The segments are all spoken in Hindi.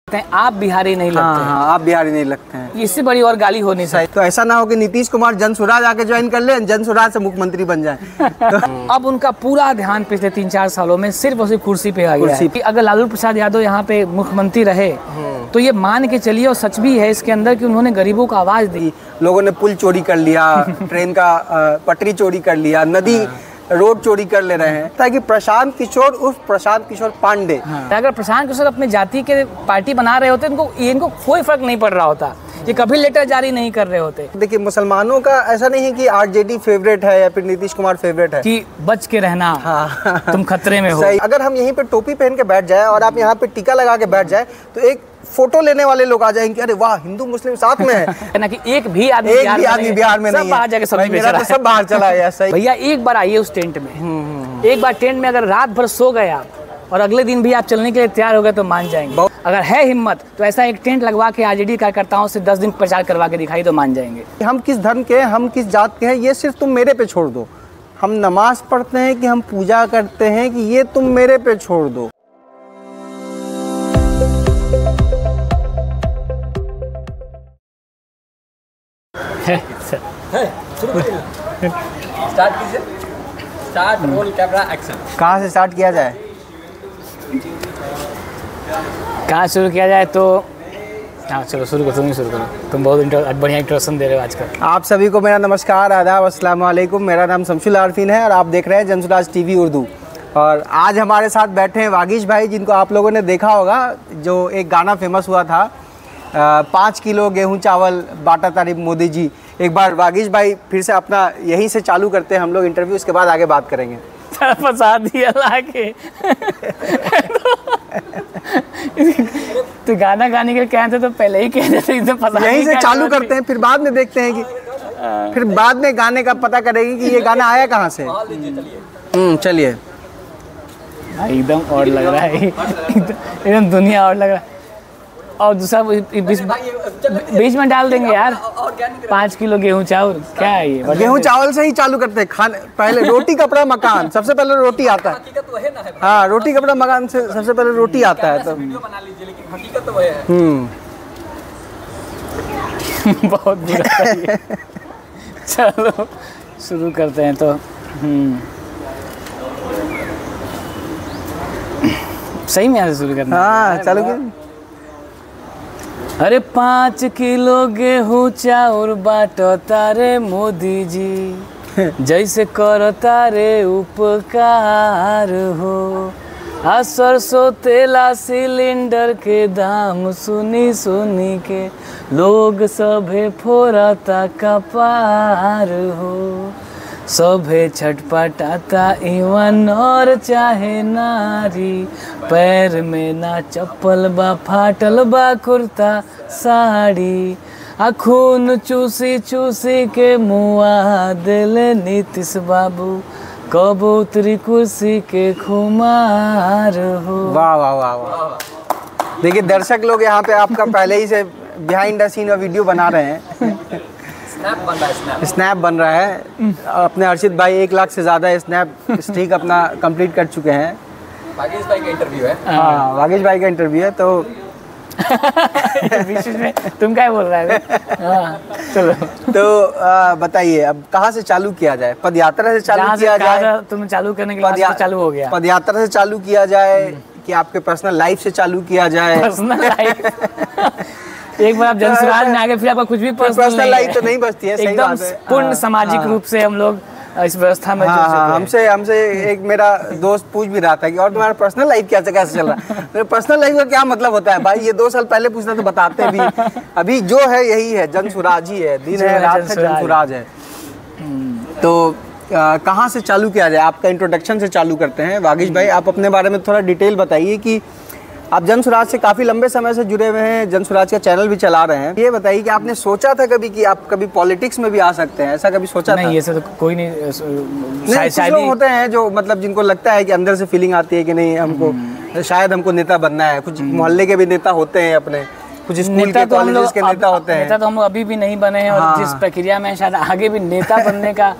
आप बिहारी नहीं लगते हैं। हाँ, आप बिहारी नहीं लगते हैं। इससे बड़ी और गाली हो नहीं सकती। तो ऐसा ना हो कि नीतीश कुमार जन स्वराज आके ज्वाइन कर ले, जन स्वराज से मुख्यमंत्री बन जाए। तो अब उनका पूरा ध्यान पिछले 3-4 सालों में सिर्फ और सिर्फ कुर्सी पे आ गया है कि अगर लालू प्रसाद यादव यहाँ पे मुख्यमंत्री रहे तो ये मान के चलिए, और सच भी है इसके अंदर, कि उन्होंने गरीबों को आवाज दी। लोगों ने पुल चोरी कर लिया, ट्रेन का पटरी चोरी कर लिया, नदी रोड चोरी कर ले रहे हैं, ताकि प्रशांत किशोर उर्फ प्रशांत किशोर पांडे। अगर प्रशांत किशोर अपने जाति के पार्टी बना रहे होते इनको कोई फर्क नहीं पड़ रहा होता, ये कभी लेटर जारी नहीं कर रहे होते। देखिए, मुसलमानों का ऐसा नहीं है कि आरजेडी फेवरेट है या फिर नीतीश कुमार फेवरेट है, कि बच के रहना, हाँ। तुम खतरे में हो। अगर हम यहीं पे टोपी पहन के बैठ जाए और आप यहाँ पे टीका लगा के बैठ जाए तो एक फोटो लेने वाले लोग आ जाएंगे, अरे वाह, हिंदू मुस्लिम साथ में है ना, कि एक भी आदमी बिहार में नहीं है, सब बाहर चला गया। सही भैया, एक बार आइए उस टेंट में, एक बार टेंट में अगर रात भर सो गए आप और अगले दिन भी आप चलने के लिए तैयार हो गए तो मान जाएंगे। अगर है हिम्मत तो ऐसा एक टेंट लगवा के आरजेडी कार्यकर्ताओं से 10 दिन प्रचार करवा के दिखाई तो मान जाएंगे। हम किस धर्म के, हम किस जात के हैं, ये सिर्फ तुम मेरे पे छोड़ दो। हम नमाज पढ़ते हैं कि हम पूजा करते हैं, कि ये तुम मेरे पे छोड़ दो। स्टार्ट कीजिए, स्टार्ट, रोल कैमरा, एक्शन। कहाँ से स्टार्ट किया जाए? कहाँ शुरू किया जाए? तो हाँ, चलो शुरू करो, तुम ही शुरू करो। तुम बहुत बढ़िया इंट्रोडक्शन दे रहे हो आजकल। आप सभी को मेरा नमस्कार, आदाब, अस्सलाम वालेकुम। मेरा नाम शमशुल आरफीन है और आप देख रहे हैं जनसुराज टीवी उर्दू। और आज हमारे साथ बैठे हैं वागीश भाई, जिनको आप लोगों ने देखा होगा, जो एक गाना फेमस हुआ था, 5 किलो गेहूं चावल बांटा तारीफ मोदी जी। एक बार वागीश भाई फिर से अपना यहीं से चालू करते हैं हम लोग इंटरव्यू, उसके बाद आगे बात करेंगे। फंसा दिया लाके। तो गाना गाने के कहते तो पहले ही कहते थे, यहीं से चालू करते हैं, फिर बाद में देखते हैं कि फिर बाद में गाने का पता करेंगे कि ये गाना आया कहाँ से। चलिए। एकदम और लग रहा है, एकदम दुनिया और लग रहा है। और दूसरा बीच में डाल देंगे यार, 5 किलो गेहूं चावल। क्या है ये? गेहूं चावल से ही चालू करते हैं खाने। पहले रोटी कपड़ा मकान, सबसे पहले रोटी आता है। हाँ, रोटी कपड़ा मकान से सबसे पहले रोटी आता है। तो हकीकत तो वही है। बहुत बुरा है। चलो शुरू करते हैं। तो सही में यहाँ से शुरू करना? हाँ, चलो। अरे 5 किलो गेहूं चाउर बाटो तारे मोदी जी, जैसे करो तारे उपकार हो। आ सरसों तेला सिलेंडर के दाम सुनी सुनी के लोग सभे फोड़ता कपार हो। सभे छटपटाता इवन नर चाहे नारी, पैर में ना चप्पल बा, फाटल बा कुर्ता साड़ी। आ खून चूसी चूसी के मुआ दिले नीतीश बाबू, कबूतरी कुर्सी के खुमार हो। वाह वाह वाह वाह। देखिए, दर्शक लोग यहाँ पे आपका पहले ही से बिहाइंड द सीन वीडियो बना रहे हैं। स्नैप बन रहा है। अपने अर्षित भाई 1 लाख से ज़्यादा स्नैप स्ट्रीक अपना कंप्लीट कर चुके हैं। वागीश भाई का इंटरव्यू है। हाँ, वागीश भाई का इंटरव्यू है। तो बीच में तुम क्या बोल रहा है? चलो, तो बताइए, अब कहाँ से चालू किया जाए? पदयात्रा से चालू किया जाए? तुम चालू करने के लिए चालू हो गया। पदयात्रा से चालू किया जाए कि आपके पर्सनल लाइफ से चालू किया जाए? पर्सनल लाइफ एक बार आप जनसुराज में आगे, फिर आपका कुछ भी पर्सनल लाइफ तो नहीं बचती है। एकदम पूर्ण सामाजिक रूप से हम लोग इस व्यवस्था में जुड़ चुके हैं। हमसे एक मेरा दोस्त पूछ भी रहा था कि और तुम्हारा पर्सनल लाइफ कैसे चल रहा है? मेरे पर्सनल लाइफ का क्या मतलब होता है भाई? ये 2 साल पहले पूछना तो बताते हैं। अभी जो है यही है, जनसुराज ही है, दिन है रात है, जनसुराज है। तो कहाँ से चालू किया जाए? आपका इंट्रोडक्शन से चालू करते हैं। वागीश भाई, आप अपने बारे में थोड़ा डिटेल बताइए कि आप जनसुराज से काफ़ी लंबे समय से जुड़े हुए हैं, जनसुराज का चैनल भी चला रहे हैं। ये बताइए कि आपने सोचा था कभी कि आप कभी पॉलिटिक्स में भी आ सकते हैं? ऐसा कभी सोचा नहीं, था? ये सब तो कोई नहीं। शायद लोग होते हैं जो मतलब जिनको लगता है कि अंदर से फीलिंग आती है कि नहीं, हमको शायद हमको नेता बनना है। कुछ मोहल्ले के भी नेता होते हैं, अपने कुछ स्कूल के, कॉलेजेस के नेता होते हैं। नेता तो हम लोग अभी भी नहीं बने हैं। और जिस प्रक्रिया में शायद आगे भी नेता बनने का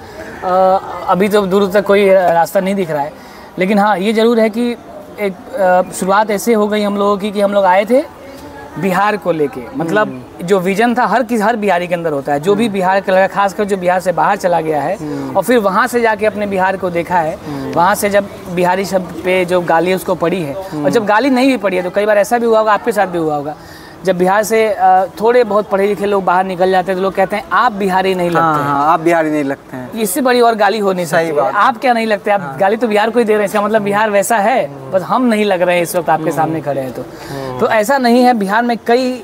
अभी तो दूर तक कोई रास्ता नहीं दिख रहा है। लेकिन हाँ, ये ज़रूर है कि एक शुरुआत ऐसे हो गई हम लोगों की कि हम लोग आए थे बिहार को लेके, मतलब जो विजन था हर बिहारी के अंदर होता है, जो भी बिहार का लगा, खासकर जो बिहार से बाहर चला गया है और फिर वहाँ से जाके अपने बिहार को देखा है, वहाँ से जब बिहारी शब्द पे जो गाली उसको पड़ी है, और जब गाली नहीं भी पड़ी है तो कई बार ऐसा भी हुआ होगा, आपके साथ भी हुआ होगा, जब बिहार से थोड़े बहुत पढ़े लिखे लोग बाहर निकल जाते हैं तो लोग कहते हैं आप बिहारी नहीं लगते हैं। आप बिहारी नहीं लगते हैं, इससे बड़ी और गाली हो नहीं सकती। आप क्या नहीं लगते, आप गाली तो बिहार को ही दे रहे हैं, इसका मतलब बिहार वैसा है, बस हम नहीं लग रहे हैं इस वक्त आपके सामने खड़े हैं। तो ऐसा नहीं है, बिहार में कई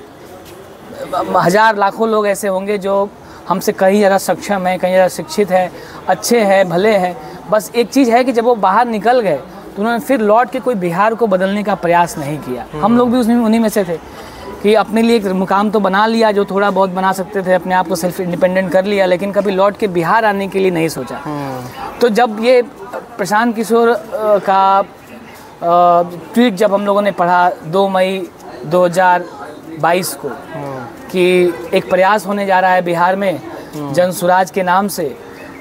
हजार लाखों लोग ऐसे होंगे जो हमसे कहीं ज़्यादा सक्षम है, कहीं ज़्यादा शिक्षित है, अच्छे हैं, भले हैं। बस एक चीज़ है कि जब वो बाहर निकल गए तो उन्होंने फिर लौट के कोई बिहार को बदलने का प्रयास नहीं किया। हम लोग भी उन्हीं में से थे कि अपने लिए एक मुकाम तो बना लिया, जो थोड़ा बहुत बना सकते थे, अपने आप को सेल्फ इंडिपेंडेंट कर लिया, लेकिन कभी लौट के बिहार आने के लिए नहीं सोचा। तो जब ये प्रशांत किशोर का ट्वीट जब हम लोगों ने पढ़ा 2 मई 2022 को कि एक प्रयास होने जा रहा है बिहार में जन सुराज के नाम से,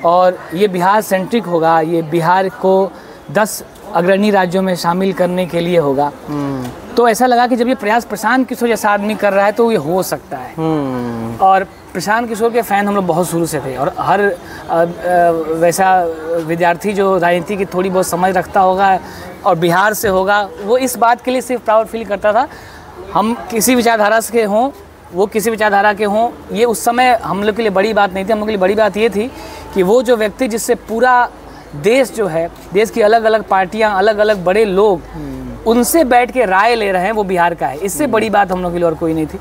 और ये बिहार सेंट्रिक होगा, ये बिहार को 10 अग्रणी राज्यों में शामिल करने के लिए होगा, तो ऐसा लगा कि जब ये प्रयास प्रशांत किशोर जैसा आदमी कर रहा है तो ये हो सकता है। और प्रशांत किशोर के फ़ैन हम लोग बहुत शुरू से थे, और हर वैसा विद्यार्थी जो राजनीति की थोड़ी बहुत समझ रखता होगा और बिहार से होगा, वो इस बात के लिए सिर्फ प्राउड फील करता था। हम किसी विचारधारा के हों, वो किसी विचारधारा के हों, ये उस समय हम लोग के लिए बड़ी बात नहीं थी। हम लोग के लिए बड़ी बात ये थी कि वो जो व्यक्ति जिससे पूरा देश जो है, देश की अलग अलग पार्टियां, अलग अलग बड़े लोग उनसे बैठ के राय ले रहे हैं, वो बिहार का है। इससे बड़ी बात हम लोग के लिए और कोई नहीं थी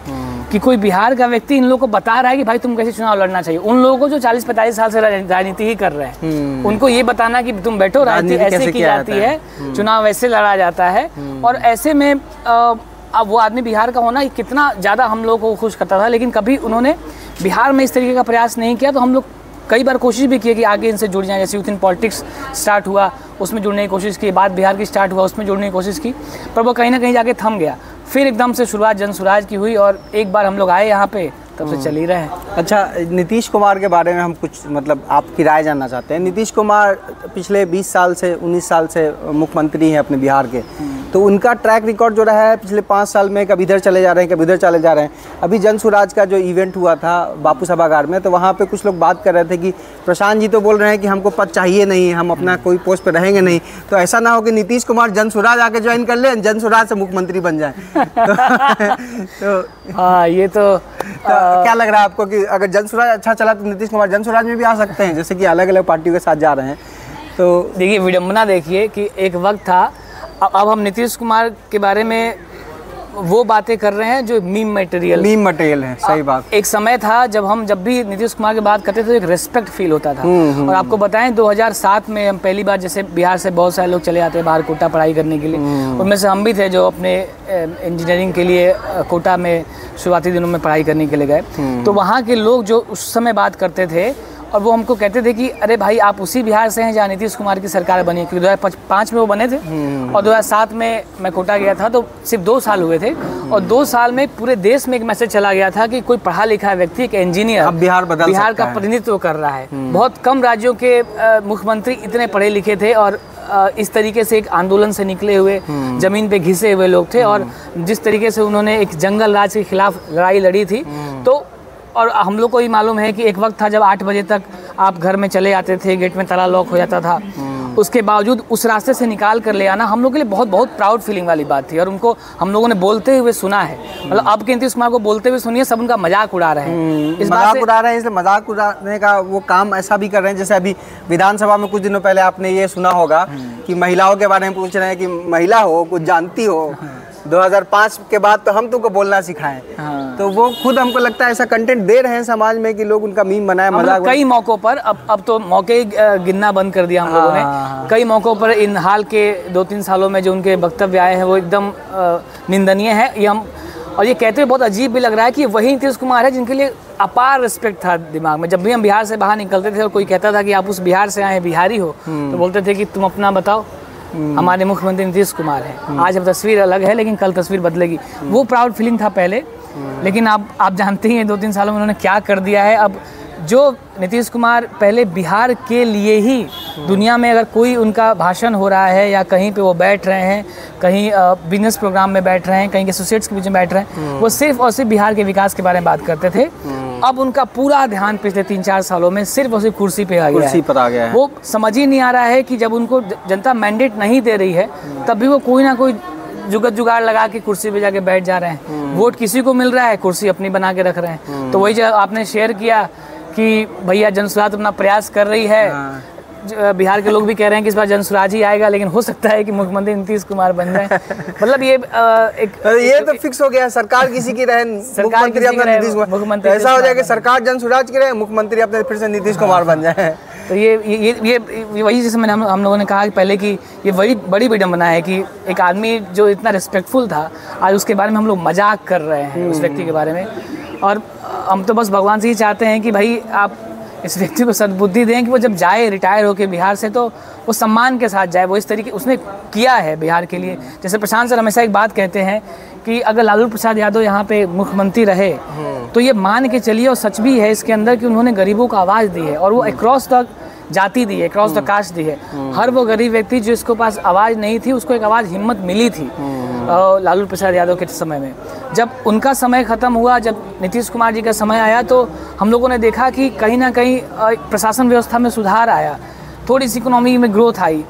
कि कोई बिहार का व्यक्ति इन लोगों को बता रहा है कि भाई तुम कैसे चुनाव लड़ना चाहिए। उन लोगों को जो 40-45 साल से राजनीति ही कर रहे हैं, उनको ये बताना कि तुम बैठो, राजनीति ऐसे की जाती है, चुनाव ऐसे लड़ा जाता है। और ऐसे में अब वो आदमी बिहार का होना कितना ज़्यादा हम लोगों को खुश करता था, लेकिन कभी उन्होंने बिहार में इस तरीके का प्रयास नहीं किया। तो हम लोग कई बार कोशिश भी की कि आगे इनसे जुड़ जाएं, जैसे यूथ इन पॉलिटिक्स स्टार्ट हुआ उसमें जुड़ने की कोशिश की, बात बिहार की स्टार्ट हुआ उसमें जुड़ने की कोशिश की, पर वो कहीं ना कहीं जाके थम गया। फिर एकदम से शुरुआत जन सुराज की हुई और एक बार हम लोग आए यहाँ पे, तब से चल ही रहे हैं। अच्छा, नीतीश कुमार के बारे में हम कुछ मतलब आपकी राय जानना चाहते हैं। नीतीश कुमार पिछले 20 साल से 19 साल से मुख्यमंत्री हैं अपने बिहार के, तो उनका ट्रैक रिकॉर्ड जो रहा है पिछले 5 साल में, कभी इधर चले जा रहे हैं, कभी उधर चले जा रहे हैं। अभी जन सुराज का जो इवेंट हुआ था बापू सभागार में, तो वहाँ पे कुछ लोग बात कर रहे थे कि प्रशांत जी तो बोल रहे हैं कि हमको पद चाहिए नहीं, हम अपना कोई पोस्ट पे रहेंगे नहीं, तो ऐसा ना हो कि नीतीश कुमार जन सुराज आके ज्वाइन कर ले, जन सुराज से मुख्यमंत्री बन जाए। तो हाँ, ये तो क्या लग रहा है आपको कि अगर जन सुराज अच्छा चला तो नीतीश कुमार जन सुराज में भी आ सकते हैं, जैसे कि अलग अलग पार्टियों के साथ जा रहे हैं? तो देखिए, विडम्बना देखिए कि एक वक्त था, अब हम नीतीश कुमार के बारे में वो बातें कर रहे हैं जो मीम मटेरियल है। सही बात। एक समय था जब भी नीतीश कुमार की बात करते थे तो एक रिस्पेक्ट फील होता था। और आपको बताएं 2007 में हम पहली बार, जैसे बिहार से बहुत सारे लोग चले आते हैं बाहर कोटा पढ़ाई करने के लिए, उनमें से हम भी थे जो अपने इंजीनियरिंग के लिए कोटा में शुरुआती दिनों में पढ़ाई करने के लिए गए। तो वहाँ के लोग जो उस समय बात करते थे और वो हमको कहते थे कि अरे भाई आप उसी बिहार से हैं जहाँ नीतीश कुमार की सरकार बनी, क्योंकि 2005 में वो बने थे और 2007 में मैं कोटा गया था, तो सिर्फ 2 साल हुए थे और 2 साल में पूरे देश में एक मैसेज चला गया था कि कोई पढ़ा लिखा व्यक्ति, एक इंजीनियर बिहार का प्रतिनिधित्व कर रहा है। बहुत कम राज्यों के मुख्यमंत्री इतने पढ़े लिखे थे और इस तरीके से एक आंदोलन से निकले हुए, जमीन पे घिसे हुए लोग थे, और जिस तरीके से उन्होंने एक जंगल राज के खिलाफ लड़ाई लड़ी थी। तो और हम लोग को ही मालूम है कि एक वक्त था जब 8 बजे तक आप घर में चले आते थे, गेट में ताला लॉक हो जाता था, उसके बावजूद उस रास्ते से निकाल कर ले आना हम लोग के लिए बहुत बहुत प्राउड फीलिंग वाली बात थी। और उनको हम लोगों ने बोलते हुए सुना है, मतलब अब के नीतीश कुमार को बोलते हुए सुनिए, सब उनका मजाक उड़ा रहे हैं। इस मजाक उड़ा रहे हैं, इसलिए मजाक उड़ाने का वो काम ऐसा भी कर रहे हैं। जैसे अभी विधानसभा में कुछ दिनों पहले आपने ये सुना होगा कि महिलाओं के बारे में पूछ रहे हैं कि महिला हो, कुछ जानती हो, 2005 के बाद तो हम तुमको बोलना सिखाएं। तो वो खुद हमको लगता है ऐसा कंटेंट दे रहे हैं समाज में कि लोग उनका मीम बनाए, मजाक। कई मौकों पर अब तो मौके गिनना बंद कर दिया हम लोगों ने। कई मौकों पर इन हाल के 2-3 सालों में जो उनके वक्तव्य आए हैं वो एकदम निंदनीय है। ये हम और ये कहते हुए बहुत अजीब भी लग रहा है कि वही नीतीश कुमार है जिनके लिए अपार रिस्पेक्ट था दिमाग में। जब भी हम बिहार से बाहर निकलते थे और कोई कहता था कि आप उस बिहार से आए, बिहारी हो, तो बोलते थे कि तुम अपना बताओ, हमारे मुख्यमंत्री नीतीश कुमार है। आज अब तस्वीर अलग है, लेकिन कल तस्वीर बदलेगी। वो प्राउड फीलिंग था पहले, लेकिन आप जानते ही हैं 2-3 सालों में उन्होंने क्या कर दिया है। अब जो नीतीश कुमार पहले बिहार के लिए ही दुनिया में अगर कोई उनका भाषण हो रहा है या कहीं पे वो बैठ रहे हैं, कहीं बिजनेस प्रोग्राम में बैठ रहे हैं, कहीं के एसोसिएट्स के बीच में बैठ रहे हैं, वो सिर्फ और सिर्फ बिहार के विकास के बारे में बात करते थे। अब उनका पूरा ध्यान पिछले 3-4 सालों में सिर्फ और सिर्फ कुर्सी पे आ गया है। वो समझ ही नहीं आ रहा है कि जब उनको जनता मैंडेट नहीं दे रही है तब भी वो कोई ना कोई जुगत जुगाड़ लगा के कुर्सी पे जाके बैठ जा रहे हैं। वोट किसी को मिल रहा है, कुर्सी अपनी बना के रख रहे हैं। तो वही जो आपने शेयर किया कि भैया जनसुराज अपना प्रयास कर रही है, बिहार के लोग भी कह रहे हैं कि इस बार जनसुराज ही आएगा, लेकिन हो सकता है कि मुख्यमंत्री नीतीश कुमार बन जाए। मतलब ये तो फिक्स हो गया, सरकार किसी की रहे, मुख्यमंत्री अपना नीतीश कुमार, ऐसा हो जाए कि सरकार जनसुराज की रहे, मुख्यमंत्री अपने फिर से नीतीश कुमार बन जाए। तो ये वही जैसे मैंने हम लोगों ने कहा कि पहले कि ये वही बड़ी विडंबना है कि एक आदमी जो इतना रिस्पेक्टफुल था, आज उसके बारे में हम लोग मजाक कर रहे हैं उस व्यक्ति के बारे में। और हम तो बस भगवान से ही चाहते हैं कि भाई आप इस व्यक्ति को सद्बुद्धि दें कि वो जब जाए रिटायर होकर बिहार से तो वो सम्मान के साथ जाए। वो इस तरीके उसने किया है बिहार के लिए। जैसे प्रशांत सर हमेशा एक बात कहते हैं कि अगर लालू प्रसाद यादव यहाँ पे मुख्यमंत्री रहे तो ये मान के चलिए, और सच भी है इसके अंदर, कि उन्होंने गरीबों को आवाज़ दी है और वो अक्रॉस द जाति दी है, क्रॉस द कास्ट दी है। हर वो गरीब व्यक्ति जो इसके पास आवाज़ नहीं थी उसको एक आवाज़ हिम्मत मिली थी लालू प्रसाद यादव के समय में। जब उनका समय ख़त्म हुआ, जब नीतीश कुमार जी का समय आया, तो हम लोगों ने देखा कि कहीं ना कहीं प्रशासन व्यवस्था में सुधार आया, थोड़ी सी इकोनॉमी में ग्रोथ आई,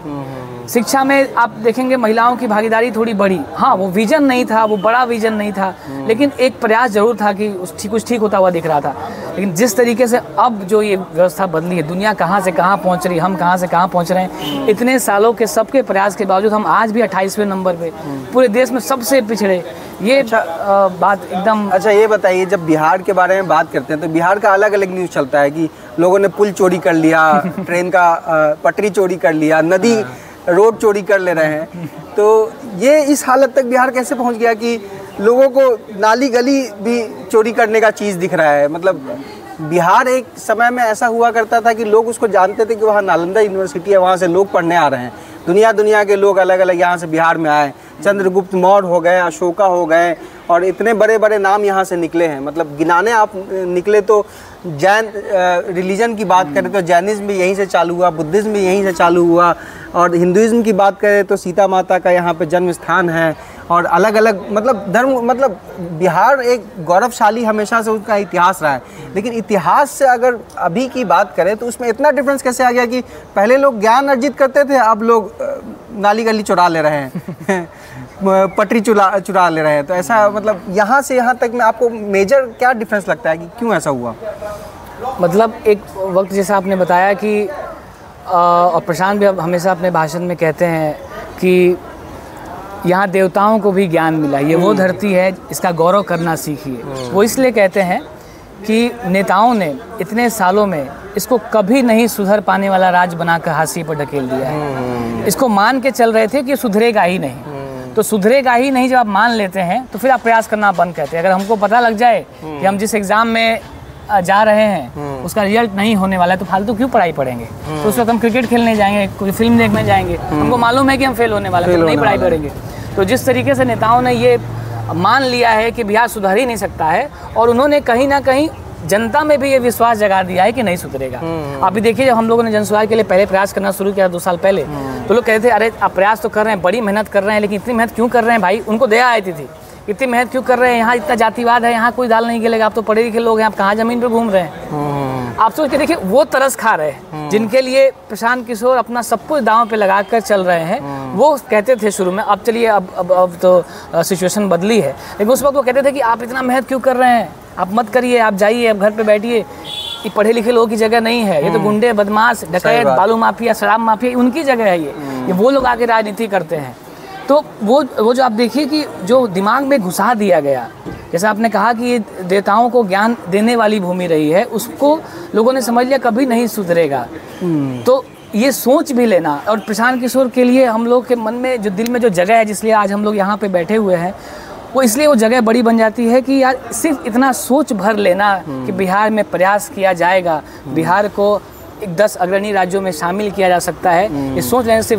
शिक्षा में आप देखेंगे महिलाओं की भागीदारी थोड़ी बढ़ी। हाँ, वो विजन नहीं था, वो बड़ा विजन नहीं था, लेकिन एक प्रयास जरूर था कि कुछ ठीक होता हुआ दिख रहा था। लेकिन जिस तरीके से अब जो ये व्यवस्था बदली है, दुनिया कहाँ से कहाँ पहुँच रही, हम कहाँ से कहाँ पहुँच रहे हैं, इतने सालों के सबके प्रयास के बावजूद हम आज भी 28वें नंबर पे, पूरे देश में सबसे पिछड़े। ये बात एकदम। अच्छा, ये बताइए, जब बिहार के बारे में बात करते हैं तो बिहार का अलग अलग न्यूज़ चलता है कि लोगों ने पुल चोरी कर लिया, ट्रेन का पटरी चोरी कर लिया, नदी रोड चोरी कर ले रहे हैं। तो ये इस हालत तक बिहार कैसे पहुंच गया कि लोगों को नाली गली भी चोरी करने का चीज़ दिख रहा है? मतलब बिहार एक समय में ऐसा हुआ करता था कि लोग उसको जानते थे कि वहाँ नालंदा यूनिवर्सिटी है, वहाँ से लोग पढ़ने आ रहे हैं, दुनिया के लोग अलग अलग यहाँ से बिहार में आए, चंद्रगुप्त मौर्य हो गए, अशोका हो गए, और इतने बड़े बड़े नाम यहाँ से निकले हैं। मतलब गिनाने आप निकले तो जैन रिलीजन की बात करें तो जैनिज्म भी यहीं से चालू हुआ, बुद्धिज़्म भी यहीं से चालू हुआ, और हिंदुइज्म की बात करें तो सीता माता का यहाँ पे जन्म स्थान है, और अलग अलग मतलब धर्म, मतलब बिहार एक गौरवशाली हमेशा से उसका इतिहास रहा है। लेकिन इतिहास से अगर अभी की बात करें तो उसमें इतना डिफरेंस कैसे आ गया कि पहले लोग ज्ञान अर्जित करते थे, अब लोग नाली गली चुरा ले रहे हैं पटरी चुरा ले रहे हैं। तो ऐसा मतलब यहाँ से यहाँ तक में आपको मेजर क्या डिफरेंस लगता है कि क्यों ऐसा हुआ? मतलब एक वक्त जैसा आपने बताया कि और प्रशांत भी हमेशा अपने भाषण में कहते हैं कि यहाँ देवताओं को भी ज्ञान मिला, ये वो धरती है, इसका गौरव करना सीखिए। वो इसलिए कहते हैं कि नेताओं ने इतने सालों में इसको कभी नहीं सुधर पाने वाला राज्य बनाकर हाशिए पर ढकेल दिया है। इसको मान के चल रहे थे कि सुधरेगा ही नहीं, तो सुधरेगा ही नहीं जब आप मान लेते हैं तो फिर आप प्रयास करना बंद करते हैं। अगर हमको पता लग जाए कि हम जिस एग्ज़ाम में जा रहे हैं उसका रिजल्ट नहीं होने वाला है तो फालतू क्यों पढ़ाई पढ़ेंगे? तो उस वक्त हम क्रिकेट खेलने जाएंगे, कोई फिल्म देखने जाएंगे, हमको मालूम है कि हम फेल होने वाले हैं, तो नहीं पढ़ाई करेंगे। तो जिस तरीके से नेताओं ने ये मान लिया है कि बिहार सुधर ही नहीं सकता है, और उन्होंने कहीं ना कहीं जनता में भी ये विश्वास जगा दिया है कि नहीं सुधरेगा। आप भी देखिए, जब हम लोगों ने जनसुराज के लिए पहले प्रयास करना शुरू किया 2 साल पहले, तो लोग कहते थे अरे आप प्रयास तो कर रहे हैं, बड़ी मेहनत कर रहे हैं, लेकिन इतनी मेहनत क्यों कर रहे हैं भाई? उनको दया आती थी, इतनी मेहनत क्यों कर रहे हैं? यहाँ इतना जातिवाद है, यहाँ कोई दाल नहीं गिलेगा, आप तो पढ़े लिखे लोग हैं, आप कहाँ ज़मीन पर घूम रहे हैं? आप सोच के देखिए, वो तरस खा रहे हैं जिनके लिए प्रशांत किशोर अपना सब कुछ दांव पे लगा कर चल रहे हैं। वो कहते थे शुरू में, अब चलिए अब तो सिचुएशन बदली है, लेकिन उस वक्त वो कहते थे कि आप इतना मेहनत क्यों कर रहे हैं, आप मत करिए, आप जाइए, आप घर पे बैठिए, ये पढ़े लिखे लोगों की जगह नहीं है, ये तो गुंडे, बदमाश, डकैत, बालू माफिया, शराब माफिया, उनकी जगह है ये वो लोग आके राजनीति करते हैं। तो वो जो आप देखिए कि जो दिमाग में घुसा दिया गया, जैसा आपने कहा कि ये देवताओं को ज्ञान देने वाली भूमि रही है, उसको लोगों ने समझ लिया कभी नहीं सुधरेगा। तो ये सोच भी लेना, और प्रशांत किशोर के लिए हम लोग के मन में जो दिल में जो जगह है, जिसलिए आज हम लोग यहाँ पे बैठे हुए हैं, वो इसलिए वो जगह बड़ी बन जाती है कि यार सिर्फ इतना सोच भर लेना कि बिहार में प्रयास किया जाएगा, बिहार को 10 अग्रणी राज्यों में शामिल किया जा सकता है, ये सोच लेने से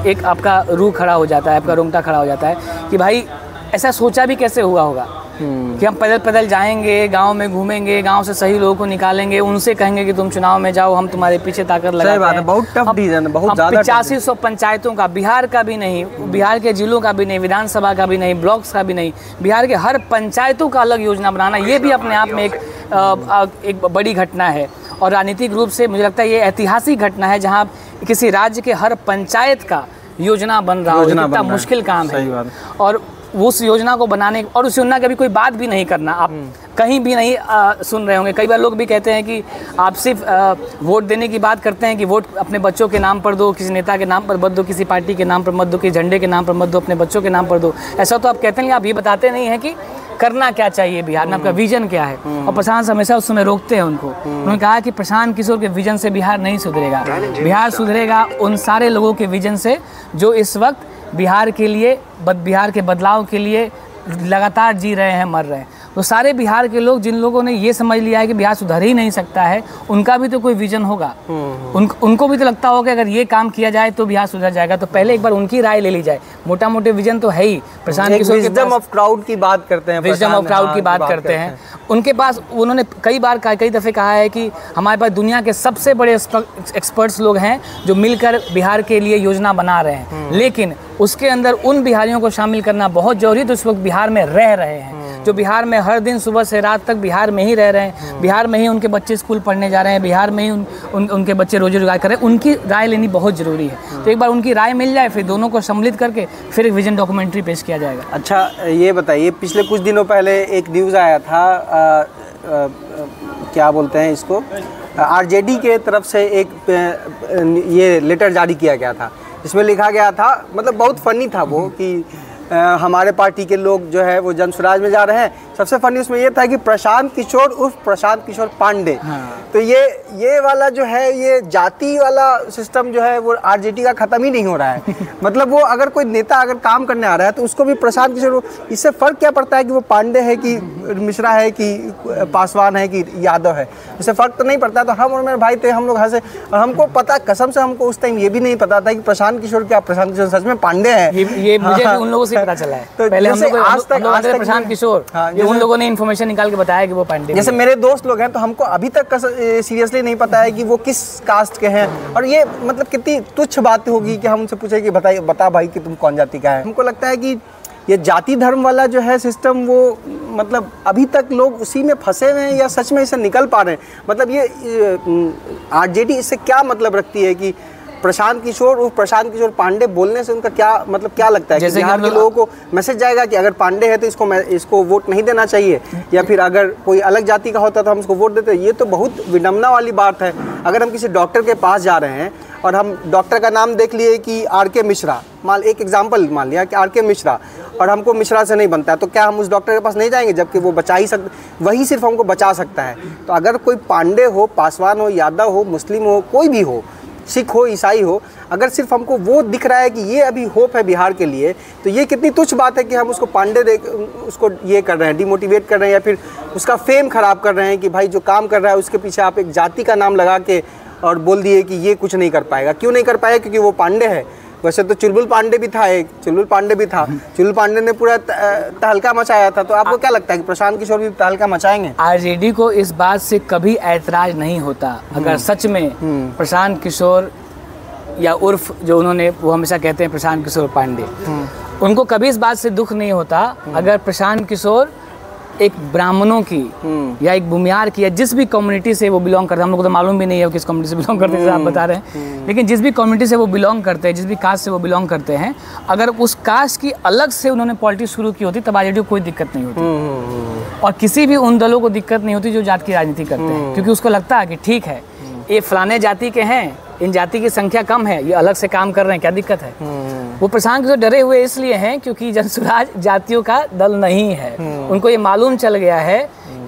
एक आपका रूह खड़ा हो जाता है, आपका रोंगटा खड़ा हो जाता है कि भाई ऐसा सोचा भी कैसे हुआ होगा। कि हम पैदल पैदल जाएंगे, गांव में घूमेंगे, गांव से सही लोगों को निकालेंगे, उनसे कहेंगे कि तुम चुनाव में जाओ, हम तुम्हारे पीछे ताकत लगाते हैं। बहुत टफ डिसीजन है, बहुत ज़्यादा। 8500 पंचायतों का, बिहार का भी नहीं, बिहार के जिलों का भी नहीं, विधानसभा का भी नहीं, ब्लॉक्स का भी नहीं, बिहार के हर पंचायतों का अलग योजना बनाना, ये भी अपने आप में एक बड़ी घटना है। और राजनीतिक रूप से मुझे लगता है ये ऐतिहासिक घटना है, जहाँ किसी राज्य के हर पंचायत का योजना बन रहा हो, कितना मुश्किल काम है। और उस योजना को बनाने और उस योजना की भी कोई बात भी नहीं करना, आप कहीं भी नहीं सुन रहे होंगे। कई बार लोग भी कहते हैं कि आप सिर्फ वोट देने की बात करते हैं कि वोट अपने बच्चों के नाम पर दो, किसी नेता के नाम पर मत दो, किसी पार्टी के नाम पर मत दो, किसी झंडे के नाम पर मत दो, अपने बच्चों के नाम पर दो। ऐसा तो आप कहते हैं, आप ये बताते नहीं हैं कि करना क्या चाहिए बिहार में, आपका विजन क्या है। और प्रशांत हमेशा उस समय रोकते हैं उनको। उन्होंने कहा कि प्रशांत किशोर के विजन से बिहार नहीं सुधरेगा, बिहार सुधरेगा उन सारे लोगों के विजन से जो इस वक्त बिहार के लिए, बिहार के बदलाव के लिए लगातार जी रहे हैं, मर रहे हैं। तो सारे बिहार के लोग, जिन लोगों ने ये समझ लिया है कि बिहार सुधर ही नहीं सकता है, उनका भी तो कोई विजन होगा। उनको भी तो लगता होगा कि अगर ये काम किया जाए तो बिहार सुधर जाएगा। तो पहले एक बार उनकी राय ले ली जाए। मोटा मोटे विजन तो है ही प्रशांत किशोर के, विजडम ऑफ क्राउड की बात करते हैं, विजडम ऑफ क्राउड की बात करते हैं उनके पास। उन्होंने कई दफ़े कहा है कि हमारे पास दुनिया के सबसे बड़े एक्सपर्ट्स लोग हैं जो मिलकर बिहार के लिए योजना बना रहे हैं, लेकिन उसके अंदर उन बिहारियों को शामिल करना बहुत जरूरी है जो इस वक्त बिहार में रह रहे हैं, जो बिहार में हर दिन सुबह से रात तक बिहार में ही रह रहे हैं, बिहार में ही उनके बच्चे स्कूल पढ़ने जा रहे हैं, बिहार में ही उनके बच्चे रोजी रोजगार कर रहे हैं। उनकी राय लेनी बहुत ज़रूरी है। तो एक बार उनकी राय मिल जाए, फिर दोनों को सम्मिलित करके फिर एक विजन डॉक्यूमेंट्री पेश किया जाएगा। अच्छा, ये बताइए, पिछले कुछ दिनों पहले एक न्यूज़ आया था, क्या बोलते हैं इसको, आरजेडी के तरफ से एक ये लेटर जारी किया गया था, जिसमें लिखा गया था, मतलब बहुत फनी था वो, कि हमारे पार्टी के लोग जो है वो जन स्वराज में जा रहे हैं। सबसे फनी उसमें ये था कि प्रशांत किशोर उर्फ प्रशांत किशोर पांडे। तो ये वाला जो है, ये जाति वाला सिस्टम जो है वो आरजेडी का ख़त्म ही नहीं हो रहा है। मतलब वो अगर कोई नेता अगर काम करने आ रहा है तो उसको भी प्रशांत किशोर, इससे फ़र्क क्या पड़ता है कि वो पांडे है कि मिश्रा है कि पासवान है कि यादव है, इससे फ़र्क तो नहीं पड़ता। तो हम और मेरे भाई थे, हम लोग हंसे, और हमको पता, कसम से हमको उस टाइम ये भी नहीं पता था कि प्रशांत किशोर सच में पांडे हैं। ये मुझे भी उन लोगों से पता चला है। तो पहले हम लोग आज तक प्रशांत किशोर, उन लोगों ने इन्फॉर्मेशन निकाल के बताया कि वो पांडे। जैसे मेरे दोस्त लोग हैं, तो हमको अभी तक सीरियसली नहीं पता है कि वो किस कास्ट के हैं। और ये मतलब कितनी तुच्छ बात होगी कि हम उनसे पूछे कि बता भाई कि तुम कौन जाति का है। हमको लगता है कि ये जाति धर्म वाला जो है सिस्टम, वो मतलब अभी तक लोग उसी में फंसे हुए हैं या सच में इससे निकल पा रहे हैं। मतलब ये आरजेडी इससे क्या मतलब रखती है कि प्रशांत किशोर पांडे बोलने से उनका क्या मतलब, क्या लगता है कि बिहार के लोगों को मैसेज जाएगा कि अगर पांडे है तो इसको वोट नहीं देना चाहिए, या फिर अगर कोई अलग जाति का होता तो हम उसको वोट देते। ये तो बहुत विडंबना वाली बात है। अगर हम किसी डॉक्टर के पास जा रहे हैं और हम डॉक्टर का नाम देख लिए कि आर.के. मिश्रा, एक एग्जाम्पल मान लिया कि आर.के. मिश्रा, और हमको मिश्रा से नहीं बनता है, तो क्या हम उस डॉक्टर के पास नहीं जाएंगे, जबकि वो बचा ही वही सिर्फ हमको बचा सकता है। तो अगर कोई पांडे हो, पासवान हो, यादव हो, मुस्लिम हो, कोई भी हो, सिख हो, ईसाई हो, अगर सिर्फ हमको वो दिख रहा है कि ये अभी होप है बिहार के लिए, तो ये कितनी तुच्छ बात है कि हम उसको पांडे उसको ये कर रहे हैं, डिमोटिवेट कर रहे हैं, या फिर उसका फेम खराब कर रहे हैं कि भाई जो काम कर रहा है उसके पीछे आप एक जाति का नाम लगा के और बोल दिए कि ये कुछ नहीं कर पाएगा। क्यों नहीं कर पाएगा? क्योंकि वो पांडे है। वैसे तो चुलबुल पांडे भी था, चुलबुल पांडे ने पूरा तहलका मचाया था। तो आपको क्या लगता है कि प्रशांत किशोर भी तहलका मचाएंगे? आरजेडी को इस बात से कभी ऐतराज नहीं होता अगर सच में प्रशांत किशोर या उर्फ जो उन्होंने, वो हमेशा कहते हैं प्रशांत किशोर पांडे, उनको कभी इस बात से दुख नहीं होता अगर प्रशांत किशोर एक ब्राह्मणों की या एक भूमिहार की या जिस भी कम्युनिटी से वो बिलोंग करते हैं, हम लोग को तो मालूम भी नहीं है वो किस कम्युनिटी से बिलोंग करते हैं, जैसे आप बता रहे हैं, लेकिन जिस भी कम्युनिटी से वो बिलोंग करते हैं, जिस भी कास्ट से वो बिलोंग करते हैं, अगर उस कास्ट की अलग से उन्होंने पॉलिटिक्स शुरू की होती तब आरजेडी को कोई दिक्कत नहीं होती, और किसी भी उन दलों को दिक्कत नहीं होती जो जात की राजनीति करते हैं, क्योंकि उसको लगता है कि ठीक है ये फलाने जाति के हैं, इन जाति की संख्या कम है, ये अलग से काम कर रहे हैं, क्या दिक्कत है। वो प्रशांत किशोर डरे हुए इसलिए हैं क्योंकि जनसुराज जातियों का दल नहीं है। उनको ये मालूम चल गया है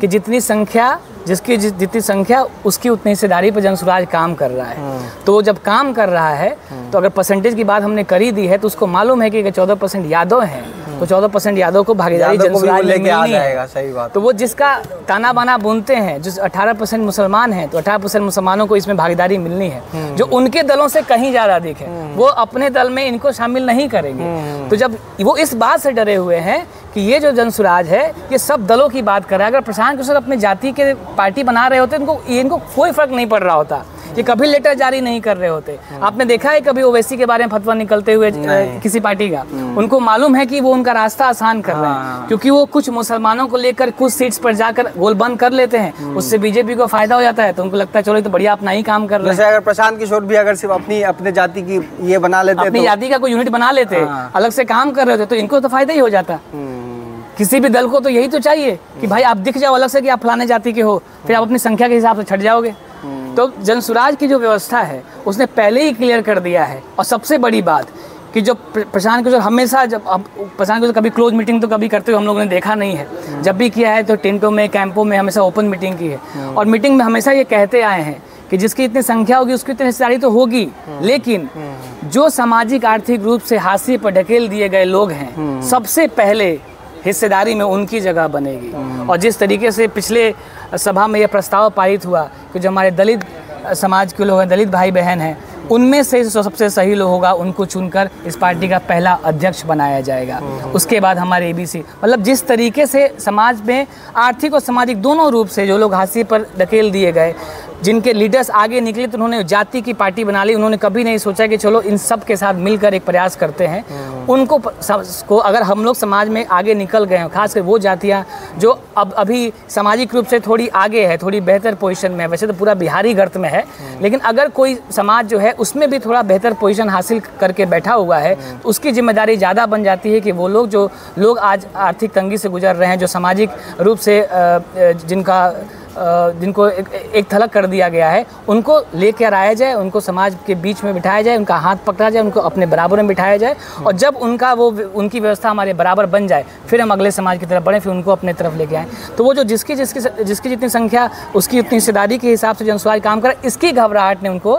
कि जितनी संख्या जितनी संख्या उसकी उतनी हिस्सेदारी पर जनसुराज काम कर रहा है। तो जब काम कर रहा है तो अगर परसेंटेज की बात हमने करी दी है तो उसको मालूम है कि 14% यादव हैं, तो 14% यादव को भागीदारी जनसुराज लेके आ जाएगा। सही बात। तो वो जिसका ताना बाना बुनते हैं, जो 18% मुसलमान हैं, तो 18% मुसलमानों को इसमें भागीदारी मिलनी है, जो उनके दलों से कहीं ज़्यादा अधिक है, वो अपने दल में इनको शामिल नहीं करेंगे। तो जब वो इस बात से डरे हुए हैं कि कि ये जो जनसुराज है ये सब दलों की बात कर रहा है। अगर प्रशांत किशोर अपने जाति के पार्टी बना रहे होते इनको कोई फर्क नहीं पड़ रहा होता, ये कभी लेटर जारी नहीं कर रहे होते। आपने देखा है कभी ओवैसी के बारे में फतवा निकलते हुए किसी पार्टी का? उनको मालूम है कि वो उनका रास्ता आसान कर रहे हैं, क्योंकि वो कुछ मुसलमानों को लेकर कुछ सीट्स पर जाकर गोल बंद कर लेते हैं, उससे बीजेपी को फायदा हो जाता है, तो उनको लगता है चलो तो बढ़िया अपना ही काम कर रहे हैं। जैसे अगर प्रशांत किशोर भी अगर सिर्फ अपने जाति की ये बना लेते, अपनी जाति का कोई यूनिट बना लेते, अलग से काम कर रहे होते, तो इनको तो फायदा ही हो जाता। किसी भी दल को तो यही तो चाहिए कि भाई आप दिख जाओ अलग से कि आप फलाने जाति के हो, फिर आप अपनी संख्या के हिसाब से छट जाओगे। तो जनसुराज की जो व्यवस्था है उसने पहले ही क्लियर कर दिया है। और सबसे बड़ी बात कि जो प्रशांत किशोर हमेशा, जब अब प्रशांत किशोर कभी क्लोज मीटिंग तो कभी करते हुए हम लोगों ने देखा नहीं है, जब भी किया है तो टेंटों में, कैंपों में हमेशा ओपन मीटिंग की है। और मीटिंग में हमेशा ये कहते आए हैं कि जिसकी इतनी संख्या होगी उसकी इतनी हिस्सेदारी तो होगी, लेकिन जो सामाजिक आर्थिक रूप से हाशिए पर ढकेल दिए गए लोग हैं, सबसे पहले हिस्सेदारी में उनकी जगह बनेगी। और जिस तरीके से पिछले सभा में यह प्रस्ताव पारित हुआ कि जो हमारे दलित समाज के लोग हैं, दलित भाई बहन हैं, उनमें से जो सबसे सही लोग होगा उनको चुनकर इस पार्टी का पहला अध्यक्ष बनाया जाएगा। उसके बाद हमारे एबीसी, मतलब जिस तरीके से समाज में आर्थिक और सामाजिक दोनों रूप से जो लोग हाशिए पर धकेल दिए गए, जिनके लीडर्स आगे निकले तो उन्होंने जाति की पार्टी बना ली। उन्होंने कभी नहीं सोचा कि चलो इन सब के साथ मिलकर एक प्रयास करते हैं। उनको अगर हम लोग समाज में आगे निकल गए हैं, खासकर वो जातियाँ जो अब अभी सामाजिक रूप से थोड़ी आगे है, थोड़ी बेहतर पोजीशन में है, वैसे तो पूरा बिहारी गर्त में है, लेकिन अगर कोई समाज जो है उसमें भी थोड़ा बेहतर पोजीशन हासिल करके बैठा हुआ है, तो उसकी जिम्मेदारी ज़्यादा बन जाती है कि वो लोग जो लोग आज आर्थिक तंगी से गुजर रहे हैं, जो सामाजिक रूप से जिनको एक थलग कर दिया गया है, उनको लेकर आया जाए, उनको समाज के बीच में बिठाया जाए, उनका हाथ पकड़ा जाए, उनको अपने बराबर में बिठाया जाए। और जब उनकी व्यवस्था हमारे बराबर बन जाए, फिर हम अगले समाज की तरफ बढ़ें, फिर उनको अपने तरफ लेके आएँ। तो वो जो जिसकी जितनी संख्या उसकी उतनी हिस्सेदारी के हिसाब से जनसुराज काम करे, इसकी घबराहट ने उनको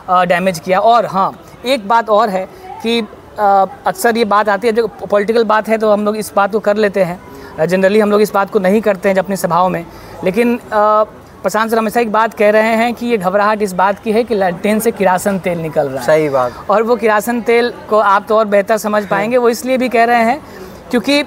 डैमेज किया। और हाँ, एक बात और है कि अक्सर ये बात आती है, जो पॉलिटिकल बात है तो हम लोग इस बात को कर लेते हैं, जनरली हम लोग इस बात को नहीं करते हैं जब अपनी सभाओं में, लेकिन प्रशांत सर हमेशा एक बात कह रहे हैं कि ये घबराहट इस बात की है कि लैट्रिन से किरासन तेल निकल रहा है। सही बात। और वो किरासन तेल को आप तो और बेहतर समझ पाएंगे, वो इसलिए भी कह रहे हैं क्योंकि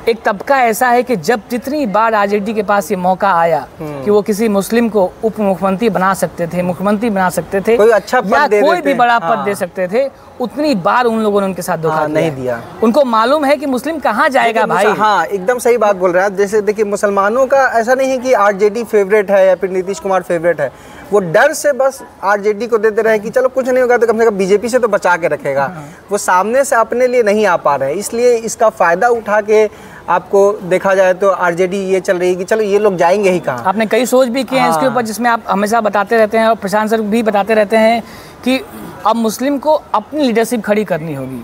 एक तबका ऐसा है कि जब जितनी बार आरजेडी के पास ये मौका आया कि वो किसी मुस्लिम को उप मुख्यमंत्री बना सकते थे, मुख्यमंत्री बना सकते थे, कोई अच्छा पद दे कोई भी बड़ा पद दे सकते थे, उतनी बार उन लोगों ने उनके साथ धोखा नहीं दिया। उनको मालूम है कि मुस्लिम कहाँ जाएगा भाई। हाँ, एकदम सही बात बोल रहे हैं। जैसे देखिए, मुसलमानों का ऐसा नहीं है कि आरजेडी फेवरेट है या फिर नीतीश कुमार फेवरेट है, वो डर से बस आरजेडी को देते रहे कि चलो कुछ नहीं होगा तो कम से कम बीजेपी से तो बचा के रखेगा। वो सामने से अपने लिए नहीं आ पा रहे हैं, इसलिए इसका फ़ायदा उठा के आपको देखा जाए तो आरजेडी ये चल रही है कि चलो ये लोग जाएंगे ही कहाँ। आपने कई सोच भी किए हैं इसके ऊपर, जिसमें आप हमेशा बताते रहते हैं और प्रशांत सर भी बताते रहते हैं कि अब मुस्लिम को अपनी लीडरशिप खड़ी करनी होगी,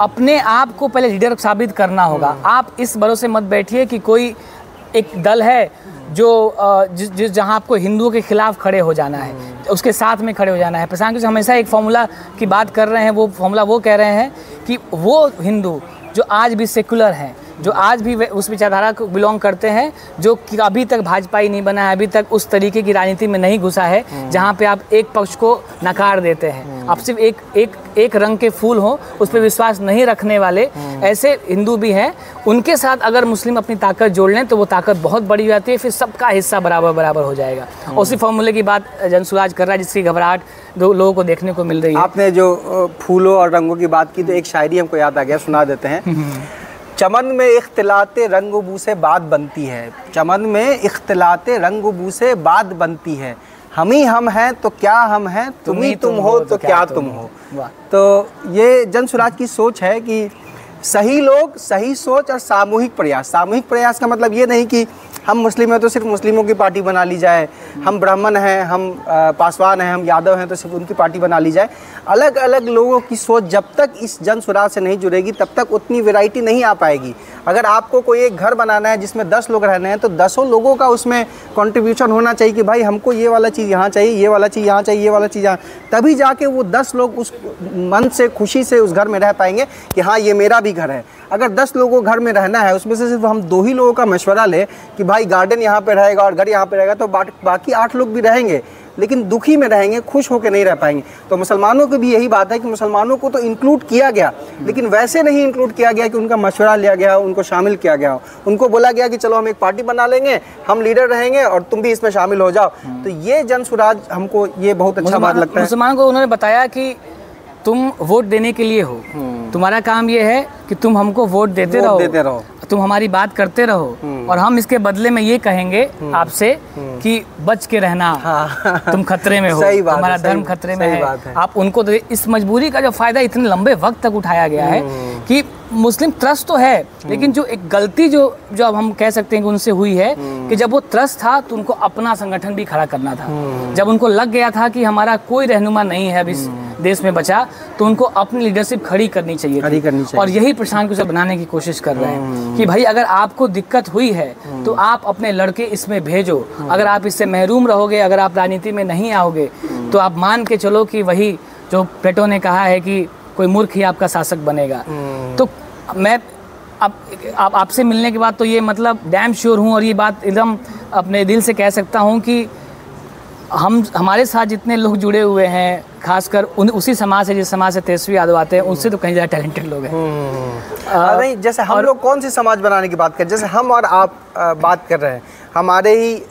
अपने आप को पहले लीडर साबित करना होगा। आप इस भरोसे मत बैठिए कि कोई एक दल है जो जहाँ आपको हिंदुओं के खिलाफ खड़े हो जाना है, उसके साथ में खड़े हो जाना है। प्रशांत किशोर हमेशा एक फॉर्मूला की बात कर रहे हैं, वो फॉर्मूला वो कह रहे हैं कि वो हिंदू जो आज भी सेकुलर हैं, जो आज भी उस विचारधारा को बिलोंग करते हैं, जो अभी तक भाजपाई नहीं बना है, अभी तक उस तरीके की राजनीति में नहीं घुसा है जहाँ पे आप एक पक्ष को नकार देते हैं, आप सिर्फ एक रंग के फूल हो, उस पर विश्वास नहीं रखने वाले ऐसे हिंदू भी हैं। उनके साथ अगर मुस्लिम अपनी ताकत जोड़ लें तो वो ताकत बहुत बड़ी हो जाती है, फिर सबका हिस्सा बराबर हो जाएगा। उसी फॉर्मूले की बात जनसुराज कर रहा है, जिसकी घबराहट लोगों को देखने को मिल रही है। आपने जो फूलों और रंगों की बात की तो एक शायरी हमको याद आ गया, सुना देते हैं। चमन में इख्तिलाते रंग बू से बात बनती है, चमन में इख्तिलाते रंग बू से बात बनती है, हम ही हम हैं तो क्या हम हैं, तुम ही तुम हो तो क्या तुम हो। तो ये जनसुराज की सोच है कि सही लोग, सही सोच और सामूहिक प्रयास। सामूहिक प्रयास का मतलब ये नहीं कि हम मुस्लिम हैं तो सिर्फ मुस्लिमों की पार्टी बना ली जाए, हम ब्राह्मण हैं, हम पासवान हैं, हम यादव हैं तो सिर्फ उनकी पार्टी बना ली जाए। अलग अलग लोगों की सोच जब तक इस जनसुराज से नहीं जुड़ेगी तब तक उतनी वैरायटी नहीं आ पाएगी। अगर आपको कोई एक घर बनाना है जिसमें 10 लोग रहने हैं तो 10 लोगों का उसमें कंट्रीब्यूशन होना चाहिए कि भाई हमको ये वाला चीज़ यहाँ चाहिए, ये वाला चीज़ यहाँ चाहिए, ये वाला चीज़ यहाँ, तभी जाके वो 10 लोग उस मन से, खुशी से उस घर में रह पाएंगे कि हाँ ये मेरा भी घर है। अगर 10 लोगों को घर में रहना है, उसमें से सिर्फ हम 2 ही लोगों का मशवरा ले कि भाई गार्डन यहाँ पे रहेगा और घर यहाँ पे रहेगा, तो बाकी 8 लोग भी रहेंगे लेकिन दुखी में रहेंगे, खुश होकर नहीं रह पाएंगे। तो मुसलमानों की भी यही बात है कि मुसलमानों को तो इंक्लूड किया गया, लेकिन वैसे नहीं इंक्लूड किया गया कि उनका मशवरा लिया गया, उनको शामिल किया गया हो। उनको बोला गया कि चलो हम एक पार्टी बना लेंगे, हम लीडर रहेंगे और तुम भी इसमें शामिल हो जाओ। तो ये जन स्वराज हमको ये बहुत अच्छा बात लगता है। मुसलमानों को उन्होंने बताया कि तुम वोट देने के लिए हो, तुम्हारा काम ये है कि तुम हमको वोट देते रहो, तुम हमारी बात करते रहो, और हम इसके बदले में ये कहेंगे आपसे कि बच के रहना, तुम खतरे में हो, तुम्हारा धर्म खतरे में है। आप उनको तो इस मजबूरी का जो फायदा इतने लंबे वक्त तक उठाया गया है कि मुस्लिम त्रस्त तो है, लेकिन जो एक गलती जो अब हम कह सकते हैं कि उनसे हुई है कि जब वो त्रस्त था तो उनको अपना संगठन भी खड़ा करना था। जब उनको लग गया था कि हमारा कोई रहनुमा नहीं है अब इस देश में बचा, तो उनको अपनी लीडरशिप खड़ी करनी चाहिए थी। और यही प्रशांत किशोर बनाने की कोशिश कर रहे हैं कि भाई अगर आपको दिक्कत हुई है तो आप अपने लड़के इसमें भेजो, अगर आप इससे महरूम रहोगे, अगर आप राजनीति में नहीं आओगे, तो आप मान के चलो कि वही जो प्लेटो ने कहा है कि कोई मूर्ख ही आपका शासक बनेगा। तो मैं अब आपसे मिलने के बाद तो ये मतलब डैम श्योर हूँ और ये बात एकदम अपने दिल से कह सकता हूँ कि हमारे साथ जितने लोग जुड़े हुए हैं, खासकर उसी समाज से, जिस समाज से तेजस्वी यादव आते हैं, उनसे तो कहीं ज़्यादा टैलेंटेड लोग हैं। नहीं, जैसे हम लोग कौन सी समाज बनाने की बात करें, जैसे हम और आप बात कर रहे हैं, हमारे ही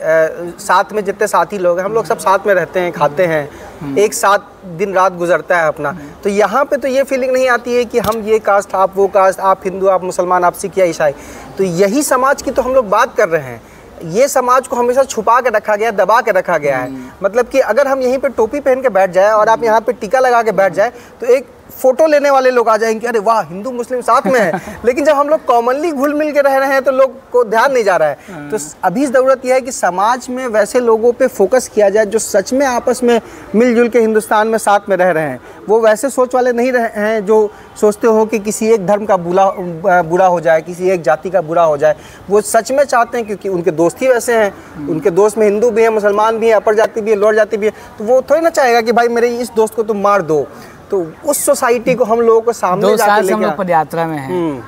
साथ में जितने साथी लोग हैं, हम लोग सब साथ में रहते हैं, खाते हैं, एक साथ दिन रात गुजरता है अपना। तो यहाँ पे तो ये फीलिंग नहीं आती है कि हम ये कास्ट, आप वो कास्ट, आप हिंदू, आप मुसलमान, आप सिख या ईसाई। तो यही समाज की तो हम लोग बात कर रहे हैं। ये समाज को हमेशा छुपा के रखा गया, दबा के रखा गया है। मतलब कि अगर हम यहीं पे टोपी पहन के बैठ जाए और आप यहाँ पे टीका लगा के बैठ जाए तो एक फोटो लेने वाले लोग आ जाएंगे, अरे वाह हिंदू मुस्लिम साथ में है। लेकिन जब हम लोग कॉमनली घुल मिल के रह रहे हैं तो लोग को ध्यान नहीं जा रहा है। तो अभी ज़रूरत यह है कि समाज में वैसे लोगों पे फोकस किया जाए जो सच में आपस में मिलजुल के हिंदुस्तान में साथ में रह रहे हैं। वो वैसे सोच वाले नहीं रहे हैं जो सोचते हो कि किसी एक धर्म का बुरा हो जाए, किसी एक जाति का बुरा हो जाए। वो सच में चाहते हैं, क्योंकि उनके दोस्त ही वैसे हैं, उनके दोस्त में हिंदू भी हैं, मुसलमान भी हैं, अपर जाति भी है, लोअर जाति भी है। तो वो थोड़ी ना चाहेगा कि भाई मेरे इस दोस्त को तुम मार दो। तो उस सोसाइटी को हम लोगों को सामने 2 साल से हम लोग पदयात्रा में हैं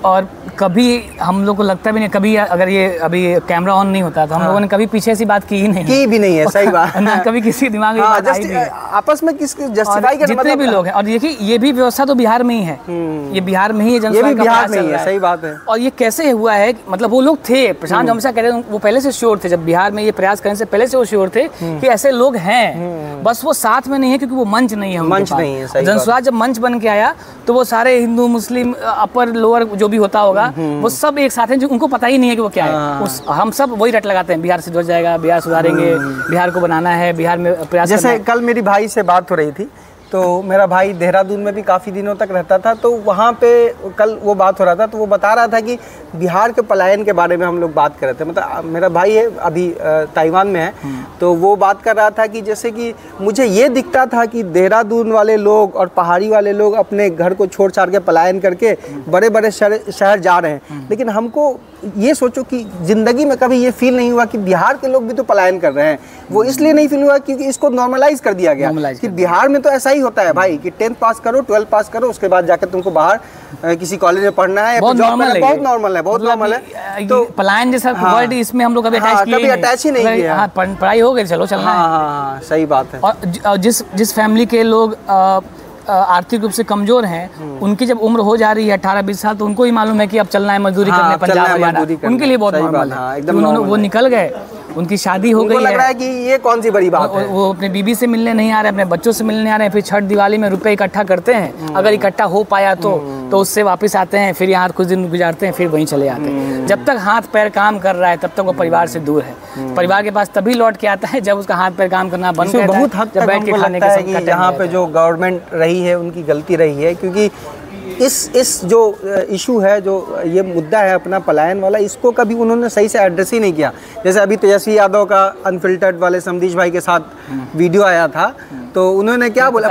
और कभी हम लोग को लगता भी नहीं, कभी अगर ये अभी कैमरा ऑन नहीं होता तो हम लोगों ने कभी पीछे ऐसी बात की ही नहीं है। सही बात ना, कभी किसी दिमाग में बात आई नहीं। आपस में किसको जस्टिफाई करना, जितने भी लोग हैं। और देखिए ये भी व्यवस्था तो बिहार में ही है, ये बिहार में ही है, ये भी बिहार में ही है। सही बात है। और ये कैसे हुआ है, मतलब वो लोग थे, प्रशांत हमेशा कह रहे थे, वो पहले से श्योर थे, जब बिहार में ये प्रयास करने से पहले से वो श्योर थे कि ऐसे लोग हैं, बस वो साथ में नहीं है क्योंकि वो मंच नहीं है। मंच नहीं है। जनस्वराज जब मंच बन के आया तो वो सारे हिंदू मुस्लिम अपर लोअर जो भी होता होगा वो सब एक साथ हैं, जो उनको पता ही नहीं है कि वो क्या है। हम सब वही रट लगाते हैं, बिहार सुधर जाएगा, बिहार सुधारेंगे, बिहार को बनाना है, बिहार में प्रयास। जैसे कल मेरी भाई से बात हो रही थी, तो मेरा भाई देहरादून में भी काफ़ी दिनों तक रहता था, तो वहाँ पे कल वो बात हो रहा था, तो वो बता रहा था कि बिहार के पलायन के बारे में हम लोग बात कर रहे थे। मतलब मेरा भाई है अभी ताइवान में है, तो वो बात कर रहा था कि जैसे कि मुझे ये दिखता था कि देहरादून वाले लोग और पहाड़ी वाले लोग अपने घर को छोड़ छाड़ के पलायन करके बड़े बड़े शहर जा रहे हैं, लेकिन हमको ये सोचो कि ज़िंदगी में कभी ये फील नहीं हुआ कि बिहार के लोग भी तो पलायन कर रहे हैं। वो इसलिए नहीं फील हुआ क्योंकि इसको नॉर्मलाइज कर दिया गया कि बिहार में तो ऐसा ही होता है भाई कि 10th पास करो, 12th पास करो, उसके बाद जाकर तुमको बाहर किसी कॉलेज में पढ़ना है, बहुत नॉर्मल है, बहुत नॉर्मल है। तो पलायन जैसा वर्ड इसमें हम लोग कभी अटैच ही नहीं किया। पढ़ाई हो गई, चलो चलना है। सही बात है। और जिस फैमिली के लोग आर्थिक रूप से कमजोर हैं, उनकी जब उम्र हो जा रही है 18-20 साल, तो उनको ही मालूम है कि अब चलना है मजदूरी करने पंजाब जाना, उनके लिए बहुत नॉर्मल है। उन्होंने वो निकल गए, उनकी शादी हो गई है, लग रहा है कि ये कौन सी बड़ी बात है। वो अपने बीबी से मिलने नहीं आ रहे, अपने बच्चों से मिलने आ रहे हैं, फिर छठ दिवाली में रुपए इकट्ठा करते हैं, अगर इकट्ठा हो पाया तो उससे वापस आते हैं, फिर यहाँ कुछ दिन गुजारते हैं, फिर वहीं चले जाते हैं। जब तक हाथ पैर काम कर रहा है तब तक वो परिवार से दूर है। परिवार के पास तभी लौट के आता है जब उसका हाथ पैर काम करना बंद करता है। बहुत हद तक बैठ के खाने के यहाँ पे जो गवर्नमेंट रही है उनकी गलती रही है, क्योंकि इस जो इशू है, जो ये मुद्दा है अपना पलायन वाला, इसको कभी उन्होंने सही से एड्रेस ही नहीं किया। जैसे अभी तेजस्वी यादव का अनफिल्टर्ड वाले समदीश भाई के साथ वीडियो आया था, तो उन्होंने क्या बोला,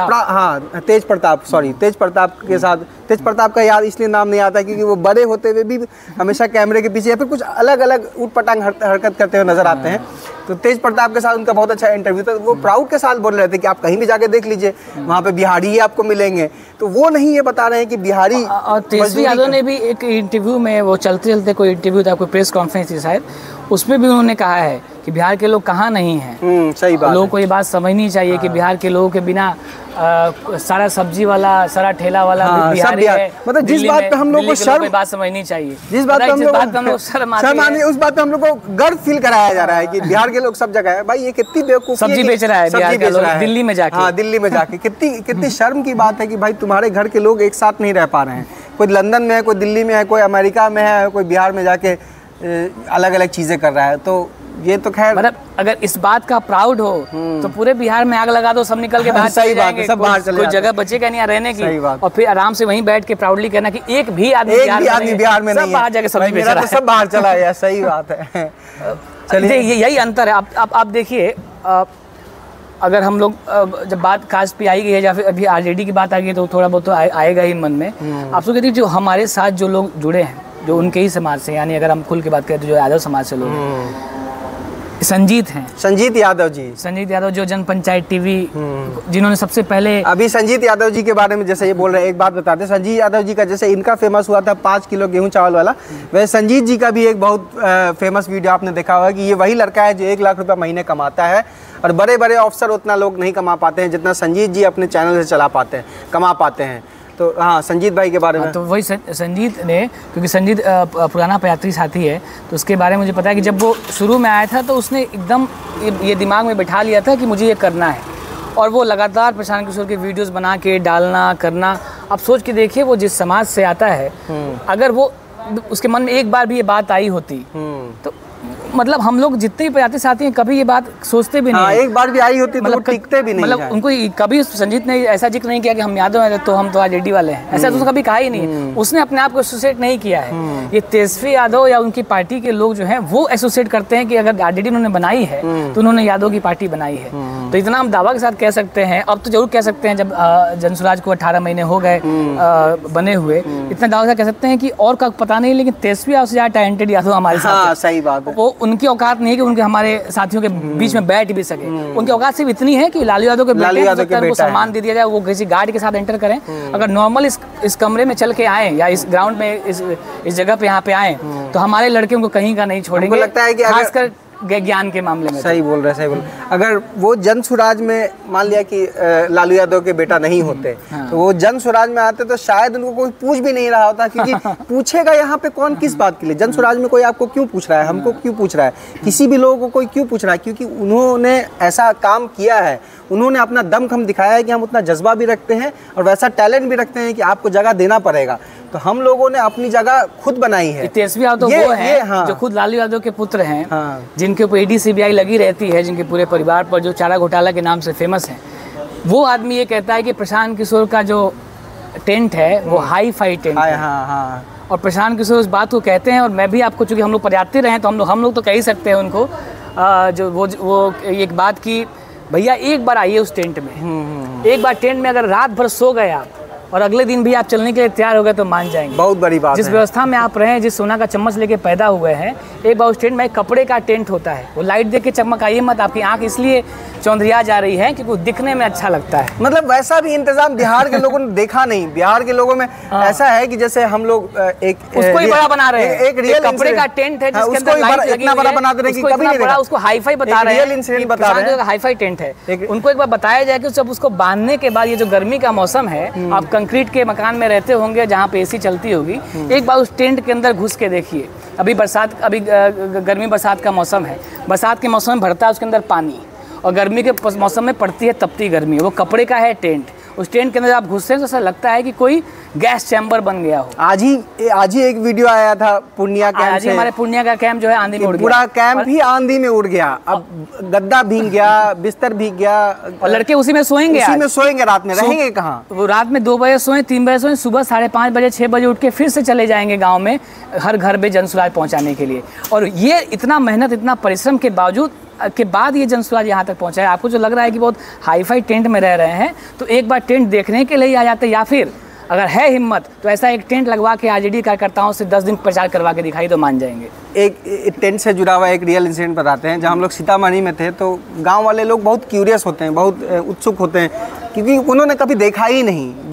तेज प्रताप के साथ, तेज प्रताप का याद इसलिए नाम नहीं आता क्योंकि वो बड़े होते हुए भी हमेशा कैमरे के पीछे या फिर कुछ अलग अलग ऊट-पटांग हरकत करते हुए नजर आते हैं। तो तेज प्रताप के साथ उनका बहुत अच्छा इंटरव्यू था, वो प्राउड के साथ बोल रहे थे कि आप कहीं भी जाके देख लीजिए, वहाँ पे बिहारी ही आपको मिलेंगे। तो वो नहीं ये बता रहे हैं कि बिहारी। और तेजस्वी यादव ने भी एक इंटरव्यू में, वो चलते चलते कोई इंटरव्यू था, कोई प्रेस कॉन्फ्रेंस थी शायद, उसमें भी उन्होंने कहा है कि बिहार के लोग कहाँ नहीं हैं। सही बात। लोगों को ये बात समझनी चाहिए कि बिहार के लोगों के बिना सारा सब्जी वाला, सारा ठेला वाला बिहारी है। मतलब जिस बात पे हम लोग को शर्म, बात समझनी चाहिए, जिस बात पे हम लोग शर्म आती है, उस बात पे हम लोग को गर्व फील कराया जा रहा है कि बिहार के लोग सब जगह है। भाई ये कितनी बेवकूफी, सब्जी बेच रहा है बिहार के लोग दिल्ली में जाके। हाँ, दिल्ली में जाके कितनी शर्म की बात है कि भाई तुम्हारे घर के लोग एक साथ नहीं रह पा रहे हैं। कोई लंदन में है, कोई दिल्ली में है, कोई अमेरिका में है, कोई बिहार में जाके अलग अलग चीजें कर रहा है। तो ये तो खैर मतलब अगर इस बात का प्राउड हो तो पूरे बिहार में आग लगा दो, सब निकल के बाहर चले जाएंगे, सब बाहर चले, कोई जगह बचेगा नहीं रहने की। और फिर आराम से वहीं बैठ के प्राउडली कहना कि एक भी आदमी बिहार में नहीं है, सब बाहर जाके सब्जी बेच रहा है, सब बाहर चला गया। सही बात है। चलिए, यही अंतर है। आप देखिए, अगर हम लोग जब बात कास्ट पे आई गई है या फिर अभी आरजेडी की बात आ गई तो थोड़ा बहुत तो आएगा ही मन में। आप सोच देखिए, जो हमारे साथ जो लोग जुड़े हैं, जो उनके ही समाज से, यानी अगर हम खुल के बात करें तो जो यादव समाज से लोग हैं, संजीत हैं, संजीत यादव जो जन पंचायत टीवी, जिन्होंने सबसे पहले, अभी संजीत यादव जी के बारे में जैसे ये बोल रहे हैं, एक बात बताते हैं। संजीत यादव जी का जैसे इनका फेमस हुआ था 5 किलो गेहूं चावल वाला, वैसे संजीत जी का भी एक बहुत फेमस वीडियो आपने देखा होगा कि ये वही लड़का है जो 1 लाख रुपया महीने कमाता है। और बड़े बड़े अफसर उतना लोग नहीं कमा पाते हैं जितना संजीत जी अपने चैनल से कमा पाते हैं। तो हाँ, संजीत भाई के बारे में तो वही संजीत ने, क्योंकि संजीत पुराना प्रयात्री साथी है, तो उसके बारे में मुझे पता है कि जब वो शुरू में आया था तो उसने एकदम ये दिमाग में बैठा लिया था कि मुझे ये करना है। और वो लगातार प्रशांत किशोर के वीडियोस बना के डालना करना। अब सोच के देखिए, वो जिस समाज से आता है, अगर वो उसके मन में एक बार भी ये बात आई होती तो मतलब हम लोग जितने भी प्रयाती साथी हैं कभी ये बात सोचते भी नहीं। हाँ, एक बार भी आई होती तो टिकते भी नहीं। मतलब उनको कभी संजीत ने ऐसा जिक्र नहीं किया कि हम यादव हैं तो हम तो आरजेडी वाले हैं, ऐसा तो कभी कहा ही नहीं। उसने अपने आप को एसोसिएट नहीं किया है। ये तेजस्वी यादव या उनकी पार्टी के लोग जो हैं वो एसोसिएट करते हैं कि अगर आरजेडी उन्होंने बनाई है तो उन्होंने यादव की पार्टी बनाई है। तो इतना हम दावा के साथ कह सकते हैं, अब तो जरूर कह सकते हैं, जब जनसुराज को 18 महीने हो गए बने हुए, इतना दावा से कह सकते हैं कि और का पता नहीं, लेकिन तेजस्वी यादव से ज़्यादा टैलेंटेड यादव हमारे साथ। सही बात है। वो उनकी औकात नहीं है कि उनके हमारे साथियों के बीच में बैठ भी सके। उनकी औकात सिर्फ इतनी है कि लालू यादव के बेटे को सम्मान दे दिया जाए, वो किसी गार्ड के साथ एंटर करें। अगर नॉर्मल इस कमरे में चल के आए या इस ग्राउंड में इस जगह पे यहाँ पे आए तो हमारे लड़के उनको कहीं का नहीं छोड़ेंगे। लगता है कि खासकर ज्ञान के मामले में। सही बोल रहे हैं। अगर वो जन स्वराज में मान लिया कि लालू यादव के बेटा नहीं होते, तो वो जन स्वराज में आते तो शायद उनको कोई पूछ भी नहीं रहा होता, क्योंकि पूछेगा यहाँ पे कौन किस बात के लिए। जन स्वराज में कोई आपको क्यों पूछ रहा है, हमको क्यों पूछ रहा है, किसी भी लोगों को कोई क्यों पूछ रहा है, क्योंकि उन्होंने ऐसा काम किया है, उन्होंने अपना दमखम दिखाया है कि हम उतना जज्बा भी रखते हैं और वैसा टैलेंट भी रखते हैं कि आपको जगह देना पड़ेगा। तो हम लोगों ने अपनी जगह खुद बनाई है। तेजस्वी यादव वो है जो खुद लालू यादव के पुत्र हैं, जिनके ऊपर ईडी सीबीआई लगी रहती है, जिनके पूरे परिवार पर जो चारा घोटाला के नाम से फेमस है। वो आदमी ये कहता है कि प्रशांत किशोर का जो टेंट है वो हाई फाई टेंट है। और प्रशांत किशोर उस बात को कहते हैं, और मैं भी आपको, चूंकि हम लोग प्रयाती रहे हैं तो हम लोग तो कह ही सकते हैं उनको, जो वो एक बात की, भैया एक बार आइए उस टेंट में, एक बार टेंट में अगर रात भर सो गए आप और अगले दिन भी आप चलने के लिए तैयार हो गए तो मान जाएंगे। बहुत बड़ी बात है। जिस व्यवस्था में आप रहे हैं, जिस सोना का चम्मच लेके पैदा हुए हैं, एक बार उस टेंट में कपड़े का टेंट होता है, वो लाइट देख के चमकाइए मत, आपकी आंख इसलिए चौंधिया जा रही है क्योंकि दिखने में अच्छा लगता है। मतलब वैसा भी इंतजाम बिहार के लोगों ने देखा नहीं। बिहार के लोगों में ऐसा है कि जैसे हम लोग उसको ही बड़ा बना रहे हैं, एक रियल कपड़े का टेंट है जिसके अंदर लाइट लगी हुई है, बड़ा बना दे रहे हैं कि कभी नहीं देखा, उसको हाईफाई बता रहे हैं, रियल इंसिडेंट बता रहे हैं, हाईफाई टेंट है। उनको एक बार बताया जाए कि जब उसको बांधने के बाद, ये जो गर्मी का मौसम है, आप कंक्रीट के मकान में रहते होंगे जहाँ पे एसी चलती होगी, एक बार उस टेंट के अंदर घुस के देखिए। अभी गर्मी बरसात का मौसम है, बरसात के मौसम में भरता है उसके अंदर पानी, और गर्मी के मौसम में पड़ती है तपती गर्मी। वो कपड़े का है टेंट, उस टेंट के अंदर आप घुसते हैं तो ऐसा लगता है कि कोई गैस चैम्बर बन गया हो। आज ही एक वीडियो आया था पूर्णिया कैंप से। हमारे पूर्णिया का कैंप जो है आंधी में उड़ गया, पूरा कैंप ही आंधी में उड़ गया। अब गद्दा भीग गया, बिस्तर भीग गया, और लड़के उसी में सोएंगे, रात में रहेंगे कहाँ? वो रात में 2 बजे सोए, 3 बजे सोए, सुबह 5:30 बजे 6 बजे उठ के फिर से चले जाएंगे गाँव में हर घर में जनसुराज पहुँचाने के लिए। और ये इतना मेहनत, इतना परिश्रम के बाद ये जनसुराज यहाँ तक पहुँचा है। आपको जो लग रहा है कि बहुत हाईफाई टेंट में रह रहे हैं, तो एक बार टेंट देखने के लिए आ जाते, या फिर अगर है हिम्मत तो ऐसा एक टेंट लगवा के आरजेडी कार्यकर्ताओं से 10 दिन प्रचार करवा के दिखाई तो मान जाएंगे। एक टेंट से जुड़ा हुआ एक रियल इंसिडेंट बताते हैं। जब हम लोग सीतामढ़ी में थे तो गांव वाले लोग बहुत क्यूरियस होते हैं, बहुत उत्सुक होते हैं क्योंकि उन्होंने कभी देखा ही नहीं।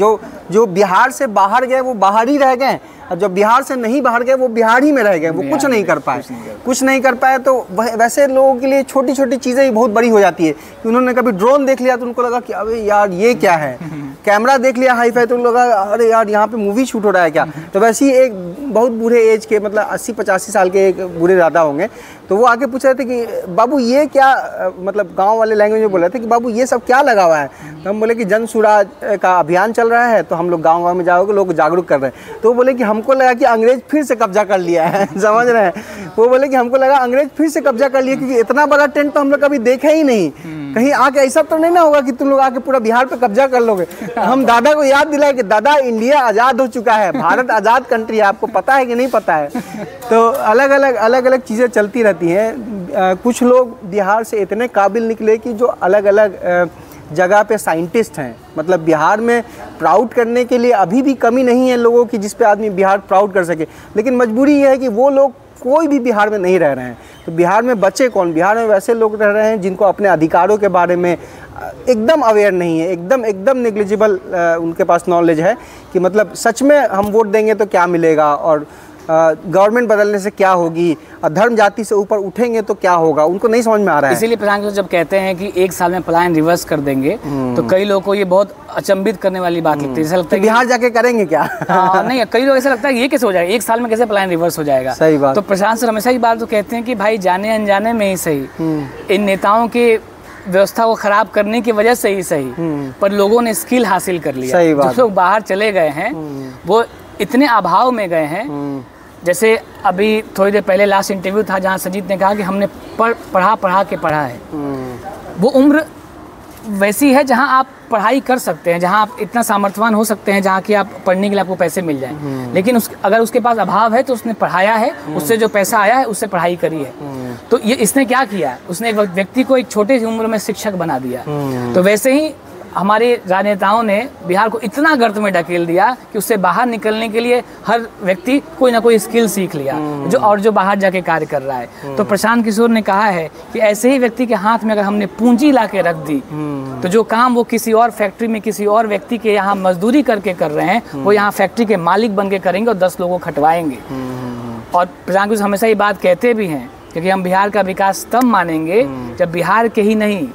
जो बिहार से बाहर गए वो बाहर ही रह गए, और जो बिहार से नहीं बाहर गए वो बिहार ही में रह गए, वो कुछ नहीं कर पाए। तो वैसे लोगों के लिए छोटी छोटी चीज़ें ही बहुत बड़ी हो जाती है कि उन्होंने कभी ड्रोन देख लिया तो उनको लगा कि अबे यार ये क्या है, कैमरा देख लिया हाई फाई तो लगा अरे यार यहाँ पे मूवी शूट हो रहा है क्या। तो वैसे ही एक बहुत बूढ़े एज के, मतलब 80-85 साल के एक बूढ़े दादा होंगे, तो वो आके पूछ रहे थे कि बाबू ये क्या, मतलब गांव वाले लैंग्वेज में बोल रहे थे कि बाबू ये सब क्या लगा हुआ है। तो हम बोले कि जन सुराज का अभियान चल रहा है, तो हम लोग गांव में जाओगे, लोग जागरूक कर रहे हैं। तो वो बोले कि हमको लगा कि अंग्रेज फिर से कब्जा कर लिया है समझ रहे हैं। वो बोले कि हमको लगा अंग्रेज फिर से कब्जा कर लिया, क्योंकि इतना बड़ा टेंट तो हम लोग कभी देखा ही नहीं, कहीं आके ऐसा तो नहीं ना होगा कि तुम लोग आके पूरा बिहार पे कब्जा कर लोगे। हम दादा को याद दिलाए कि दादा इंडिया आज़ाद हो चुका है, भारत आज़ाद कंट्री है, आपको पता है कि नहीं पता है। तो अलग अलग चीज़ें चलती रहती हैं। कुछ लोग बिहार से इतने काबिल निकले कि जो अलग अलग जगह पे साइंटिस्ट हैं, मतलब बिहार में प्राउड करने के लिए अभी भी कमी नहीं है लोगों की जिस पे आदमी बिहार प्राउड कर सके, लेकिन मजबूरी ये है कि वो लोग कोई भी बिहार में नहीं रह रहे हैं। तो बिहार में बचे कौन? बिहार में वैसे लोग रह रहे हैं जिनको अपने अधिकारों के बारे में एकदम अवेयर नहीं है, एकदम नेग्लिजिबल उनके पास नॉलेज है कि मतलब सच में हम वोट देंगे तो क्या मिलेगा, और गवर्नमेंट बदलने से क्या होगी, धर्म जाति से ऊपर उठेंगे तो क्या होगा, उनको नहीं समझ में आ रहा है। इसीलिए प्रधान जब कहते हैं कि 1 साल में पलायन रिवर्स कर देंगे, तो कई लोगों को ये बहुत अचंभित करने वाली बात लगती है। ऐसा लगता है बिहार जाके करेंगे क्या? नहीं, कई लोग ऐसा लगता है ये कैसे हो जाएगा, 1 साल में कैसे पलायन रिवर्स हो जाएगा। सही बात। तो प्रशांत सर हमेशा ये बात तो कहते हैं कि भाई जाने अनजाने में ही सही, इन नेताओं के व्यवस्था को खराब करने की वजह से ही सही, पर लोगों ने स्किल हासिल कर लिया। जो लोग बाहर चले गए हैं वो इतने अभाव में गए हैं। जैसे अभी थोड़ी देर पहले लास्ट इंटरव्यू था जहाँ सजीत ने कहा कि हमने पढ़ा है। वो उम्र वैसी है जहाँ आप पढ़ाई कर सकते हैं, जहाँ आप इतना सामर्थ्यवान हो सकते हैं, जहाँ कि आप पढ़ने के लिए आपको पैसे मिल जाएं। लेकिन अगर उसके पास अभाव है तो उसने पढ़ाया है, उससे जो पैसा आया है उससे पढ़ाई करी है। तो ये इसने क्या किया, उसने एक व्यक्ति को एक छोटी सी उम्र में शिक्षक बना दिया। तो वैसे ही हमारे राजनेताओं ने बिहार को इतना गर्त में ढकेल दिया कि उससे बाहर निकलने के लिए हर व्यक्ति कोई ना कोई स्किल सीख लिया, जो बाहर जाके कार्य कर रहा है। तो प्रशांत किशोर ने कहा है कि ऐसे ही व्यक्ति के हाथ में अगर हमने पूंजी ला के रख दी, तो जो काम वो किसी और फैक्ट्री में किसी और व्यक्ति के यहाँ मजदूरी करके कर रहे हैं, वो यहाँ फैक्ट्री के मालिक बन के करेंगे और 10 लोगों को खटवाएंगे। और प्रशांत किशोर हमेशा ये बात कहते भी हैं, क्योंकि हम बिहार का विकास तब मानेंगे जब बिहार के ही नहीं,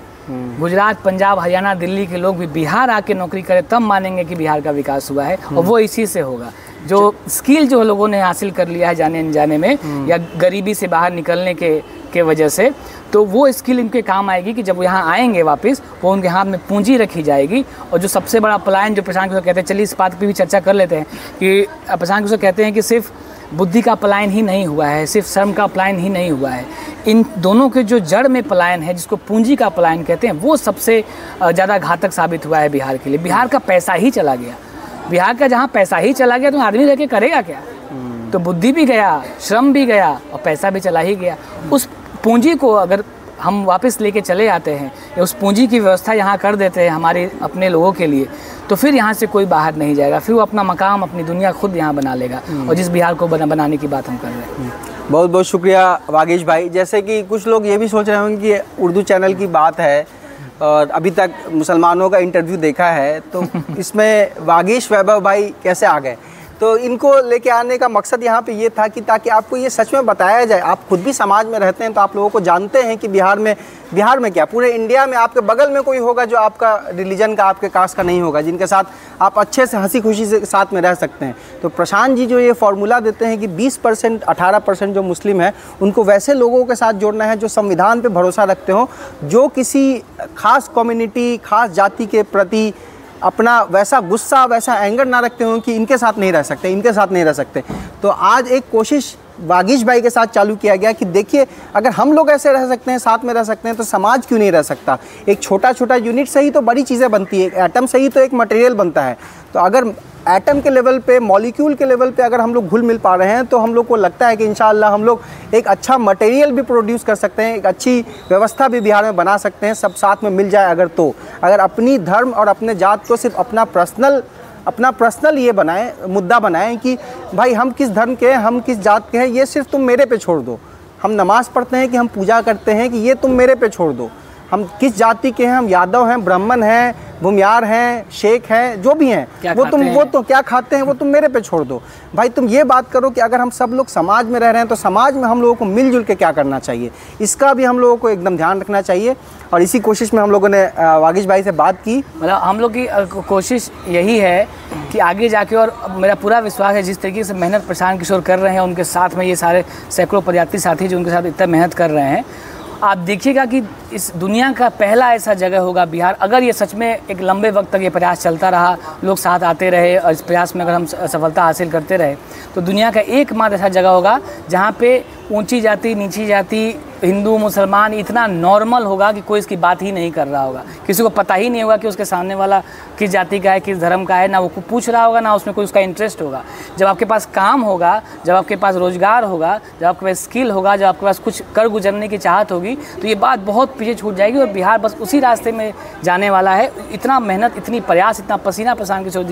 गुजरात, पंजाब, हरियाणा, दिल्ली के लोग भी बिहार आके नौकरी करें, तब मानेंगे कि बिहार का विकास हुआ है। और वो इसी से होगा, जो स्किल जो लोगों ने हासिल कर लिया है जाने अनजाने में या गरीबी से बाहर निकलने के वजह से, तो वो स्किल इनके काम आएगी कि जब वो यहाँ आएंगे वापस, वो उनके हाथ में पूंजी रखी जाएगी। और जो सबसे बड़ा पलायन जो प्रशांत किशोर कहते हैं, चलिए इस बात पर भी चर्चा कर लेते हैं कि प्रशांत किशोर कहते हैं कि सिर्फ बुद्धि का पलायन ही नहीं हुआ है, सिर्फ श्रम का पलायन ही नहीं हुआ है, इन दोनों के जो जड़ में पलायन है, जिसको पूंजी का पलायन कहते हैं, वो सबसे ज़्यादा घातक साबित हुआ है बिहार के लिए। बिहार का पैसा ही चला गया, बिहार का जहाँ पैसा ही चला गया तो आदमी रह के करेगा क्या? तो बुद्धि भी गया, श्रम भी गया और पैसा भी चला ही गया। उस पूंजी को अगर हम वापस लेके चले आते हैं या उस पूंजी की व्यवस्था यहाँ कर देते हैं हमारे अपने लोगों के लिए, तो फिर यहाँ से कोई बाहर नहीं जाएगा, फिर वो अपना मकाम, अपनी दुनिया खुद यहाँ बना लेगा। और जिस बिहार को बनाने की बात हम कर रहे हैं। बहुत बहुत शुक्रिया वागीश भाई। जैसे कि कुछ लोग ये भी सोच रहे होंगे कि उर्दू चैनल की बात है और अभी तक मुसलमानों का इंटरव्यू देखा है, तो इसमें वागीश वैभव भाई कैसे आ गए? तो इनको लेके आने का मकसद यहाँ पे ये था कि ताकि आपको ये सच में बताया जाए। आप खुद भी समाज में रहते हैं तो आप लोगों को जानते हैं कि बिहार में क्या, पूरे इंडिया में आपके बगल में कोई होगा जो आपका रिलीजन का, आपके कास्ट का नहीं होगा, जिनके साथ आप अच्छे से हंसी खुशी से साथ में रह सकते हैं। तो प्रशांत जी जो ये फॉर्मूला देते हैं कि 20% 18% जो मुस्लिम है उनको वैसे लोगों के साथ जोड़ना है जो संविधान पर भरोसा रखते हो, जो किसी खास कम्युनिटी, खास जाति के प्रति अपना वैसा गुस्सा, वैसा एंगर ना रखते हो कि इनके साथ नहीं रह सकते, इनके साथ नहीं रह सकते। तो आज एक कोशिश वागीश भाई के साथ चालू किया गया कि देखिए, अगर हम लोग ऐसे रह सकते हैं, साथ में रह सकते हैं, तो समाज क्यों नहीं रह सकता? एक छोटा छोटा यूनिट से ही तो बड़ी चीज़ें बनती है, एटम से ही तो एक मटेरियल बनता है। तो अगर एटम के लेवल पे, मॉलिक्यूल के लेवल पे अगर हम लोग घुल मिल पा रहे हैं, तो हम लोग को लगता है कि इंशाअल्लाह हम लोग एक अच्छा मटेरियल भी प्रोड्यूस कर सकते हैं, एक अच्छी व्यवस्था भी बिहार में बना सकते हैं, सब साथ में मिल जाए अगर। तो अगर अपनी धर्म और अपने जात को सिर्फ अपना पर्सनल ये बनाएं, मुद्दा बनाएं कि भाई हम किस धर्म के हैं, हम किस जात के हैं, ये सिर्फ तुम मेरे पे छोड़ दो। हम नमाज़ पढ़ते हैं कि हम पूजा करते हैं कि ये तुम मेरे पे छोड़ दो। हम किस जाति के हैं, हम यादव हैं, ब्राह्मण हैं, भूमियार हैं, शेख हैं, जो भी हैं, वो तो क्या खाते हैं वो तुम मेरे पे छोड़ दो। भाई तुम ये बात करो कि अगर हम सब लोग समाज में रह रहे हैं तो समाज में हम लोगों को मिलजुल के क्या करना चाहिए, इसका भी हम लोगों को एकदम ध्यान रखना चाहिए। और इसी कोशिश में हम लोगों ने वागीश भाई से बात की। मतलब हम लोग की कोशिश यही है कि आगे जाके, और मेरा पूरा विश्वास है जिस तरीके से मेहनत प्रशांत किशोर कर रहे हैं, उनके साथ में ये सारे सैकड़ों पदयात्री साथी जो उनके साथ इतना मेहनत कर रहे हैं, आप देखिएगा कि इस दुनिया का पहला ऐसा जगह होगा बिहार, अगर ये सच में एक लंबे वक्त तक ये प्रयास चलता रहा, लोग साथ आते रहे और इस प्रयास में अगर हम सफलता हासिल करते रहे, तो दुनिया का एकमात्र ऐसा जगह होगा जहाँ पे ऊंची जाति, नीची जाति, हिंदू, मुसलमान इतना नॉर्मल होगा कि कोई इसकी बात ही नहीं कर रहा होगा। किसी को पता ही नहीं होगा कि उसके सामने वाला किस जाति का है, किस धर्म का है, ना वो पूछ रहा होगा, ना उसमें कोई उसका इंटरेस्ट होगा। जब आपके पास काम होगा, जब आपके पास रोजगार होगा, जब आपके पास स्किल होगा, जब आपके पास कुछ कर गुजरने की चाहत होगी, तो ये बात बहुत पीछे छूट जाएगी और बिहार बस उसी रास्ते में जाने वाला है। इतना मेहनत, इतनी प्रयास, इतना पसीना प्रशांत किशोर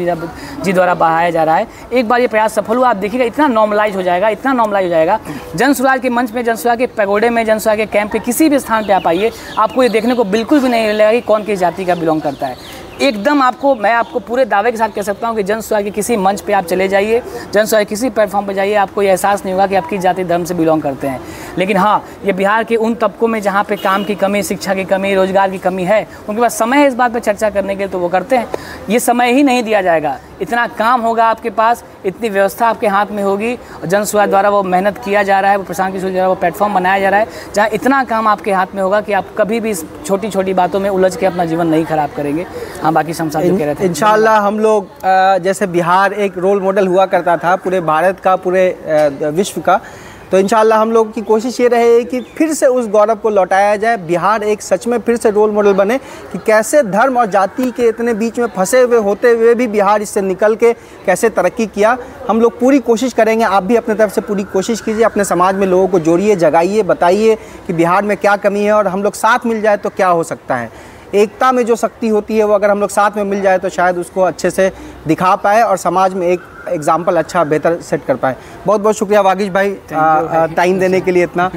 जी द्वारा बहाया जा रहा है। एक बार ये प्रयास सफल हुआ, आप देखिएगा इतना नॉर्मलाइज हो जाएगा, इतना नॉर्मलाइज हो जाएगा। जन सुराज के मंच में, जन सुराज के पैगोडे में, जन सुराज के कैंप पे, किसी भी स्थान पे आप आइए, आपको ये देखने को बिल्कुल भी नहीं मिलेगा कि कौन किस जाति का बिलोंग करता है। एकदम मैं आपको पूरे दावे के साथ कह सकता हूँ कि जन सुराज के किसी मंच पे आप चले जाइए, जन सुराज किसी प्लेटफॉर्म पे जाइए, आपको ये एहसास नहीं होगा कि आप किस जाति धर्म से बिलोंग करते हैं। लेकिन हाँ, ये बिहार के उन तबकों में जहाँ पे काम की कमी, शिक्षा की कमी, रोजगार की कमी है, उनके पास समय है इस बात पर चर्चा करने के लिए, तो वो करते हैं। ये समय ही नहीं दिया जाएगा, इतना काम होगा आपके पास, इतनी व्यवस्था आपके हाथ में होगी। जन सुराज द्वारा वो मेहनत किया जा रहा है, वो प्रशांत किशोर द्वारा वो प्लेटफॉर्म बनाया जा रहा है, जहाँ इतना काम आपके हाथ में होगा कि आप कभी भी इस छोटी छोटी बातों में उलझ के अपना जीवन नहीं खराब करेंगे। हाँ, बाकी शमशाद जो कह रहे थे, इंशाल्लाह हम लोग जैसे बिहार एक रोल मॉडल हुआ करता था पूरे भारत का, पूरे विश्व का, तो इंशाल्लाह हम लोग की कोशिश ये रहे कि फिर से उस गौरव को लौटाया जाए। बिहार एक सच में फिर से रोल मॉडल बने कि कैसे धर्म और जाति के इतने बीच में फंसे हुए होते हुए भी बिहार इससे निकल के कैसे तरक्की किया। हम लोग पूरी कोशिश करेंगे, आप भी अपने तरफ से पूरी कोशिश कीजिए, अपने समाज में लोगों को जोड़िए, जगाइए, बताइए कि बिहार में क्या कमी है और हम लोग साथ मिल जाए तो क्या हो सकता है। एकता में जो शक्ति होती है वो अगर हम लोग साथ में मिल जाए तो शायद उसको अच्छे से दिखा पाए और समाज में एक एग्जाम्पल अच्छा बेहतर सेट कर पाए। बहुत बहुत शुक्रिया वागीश भाई टाइम देने के लिए इतना।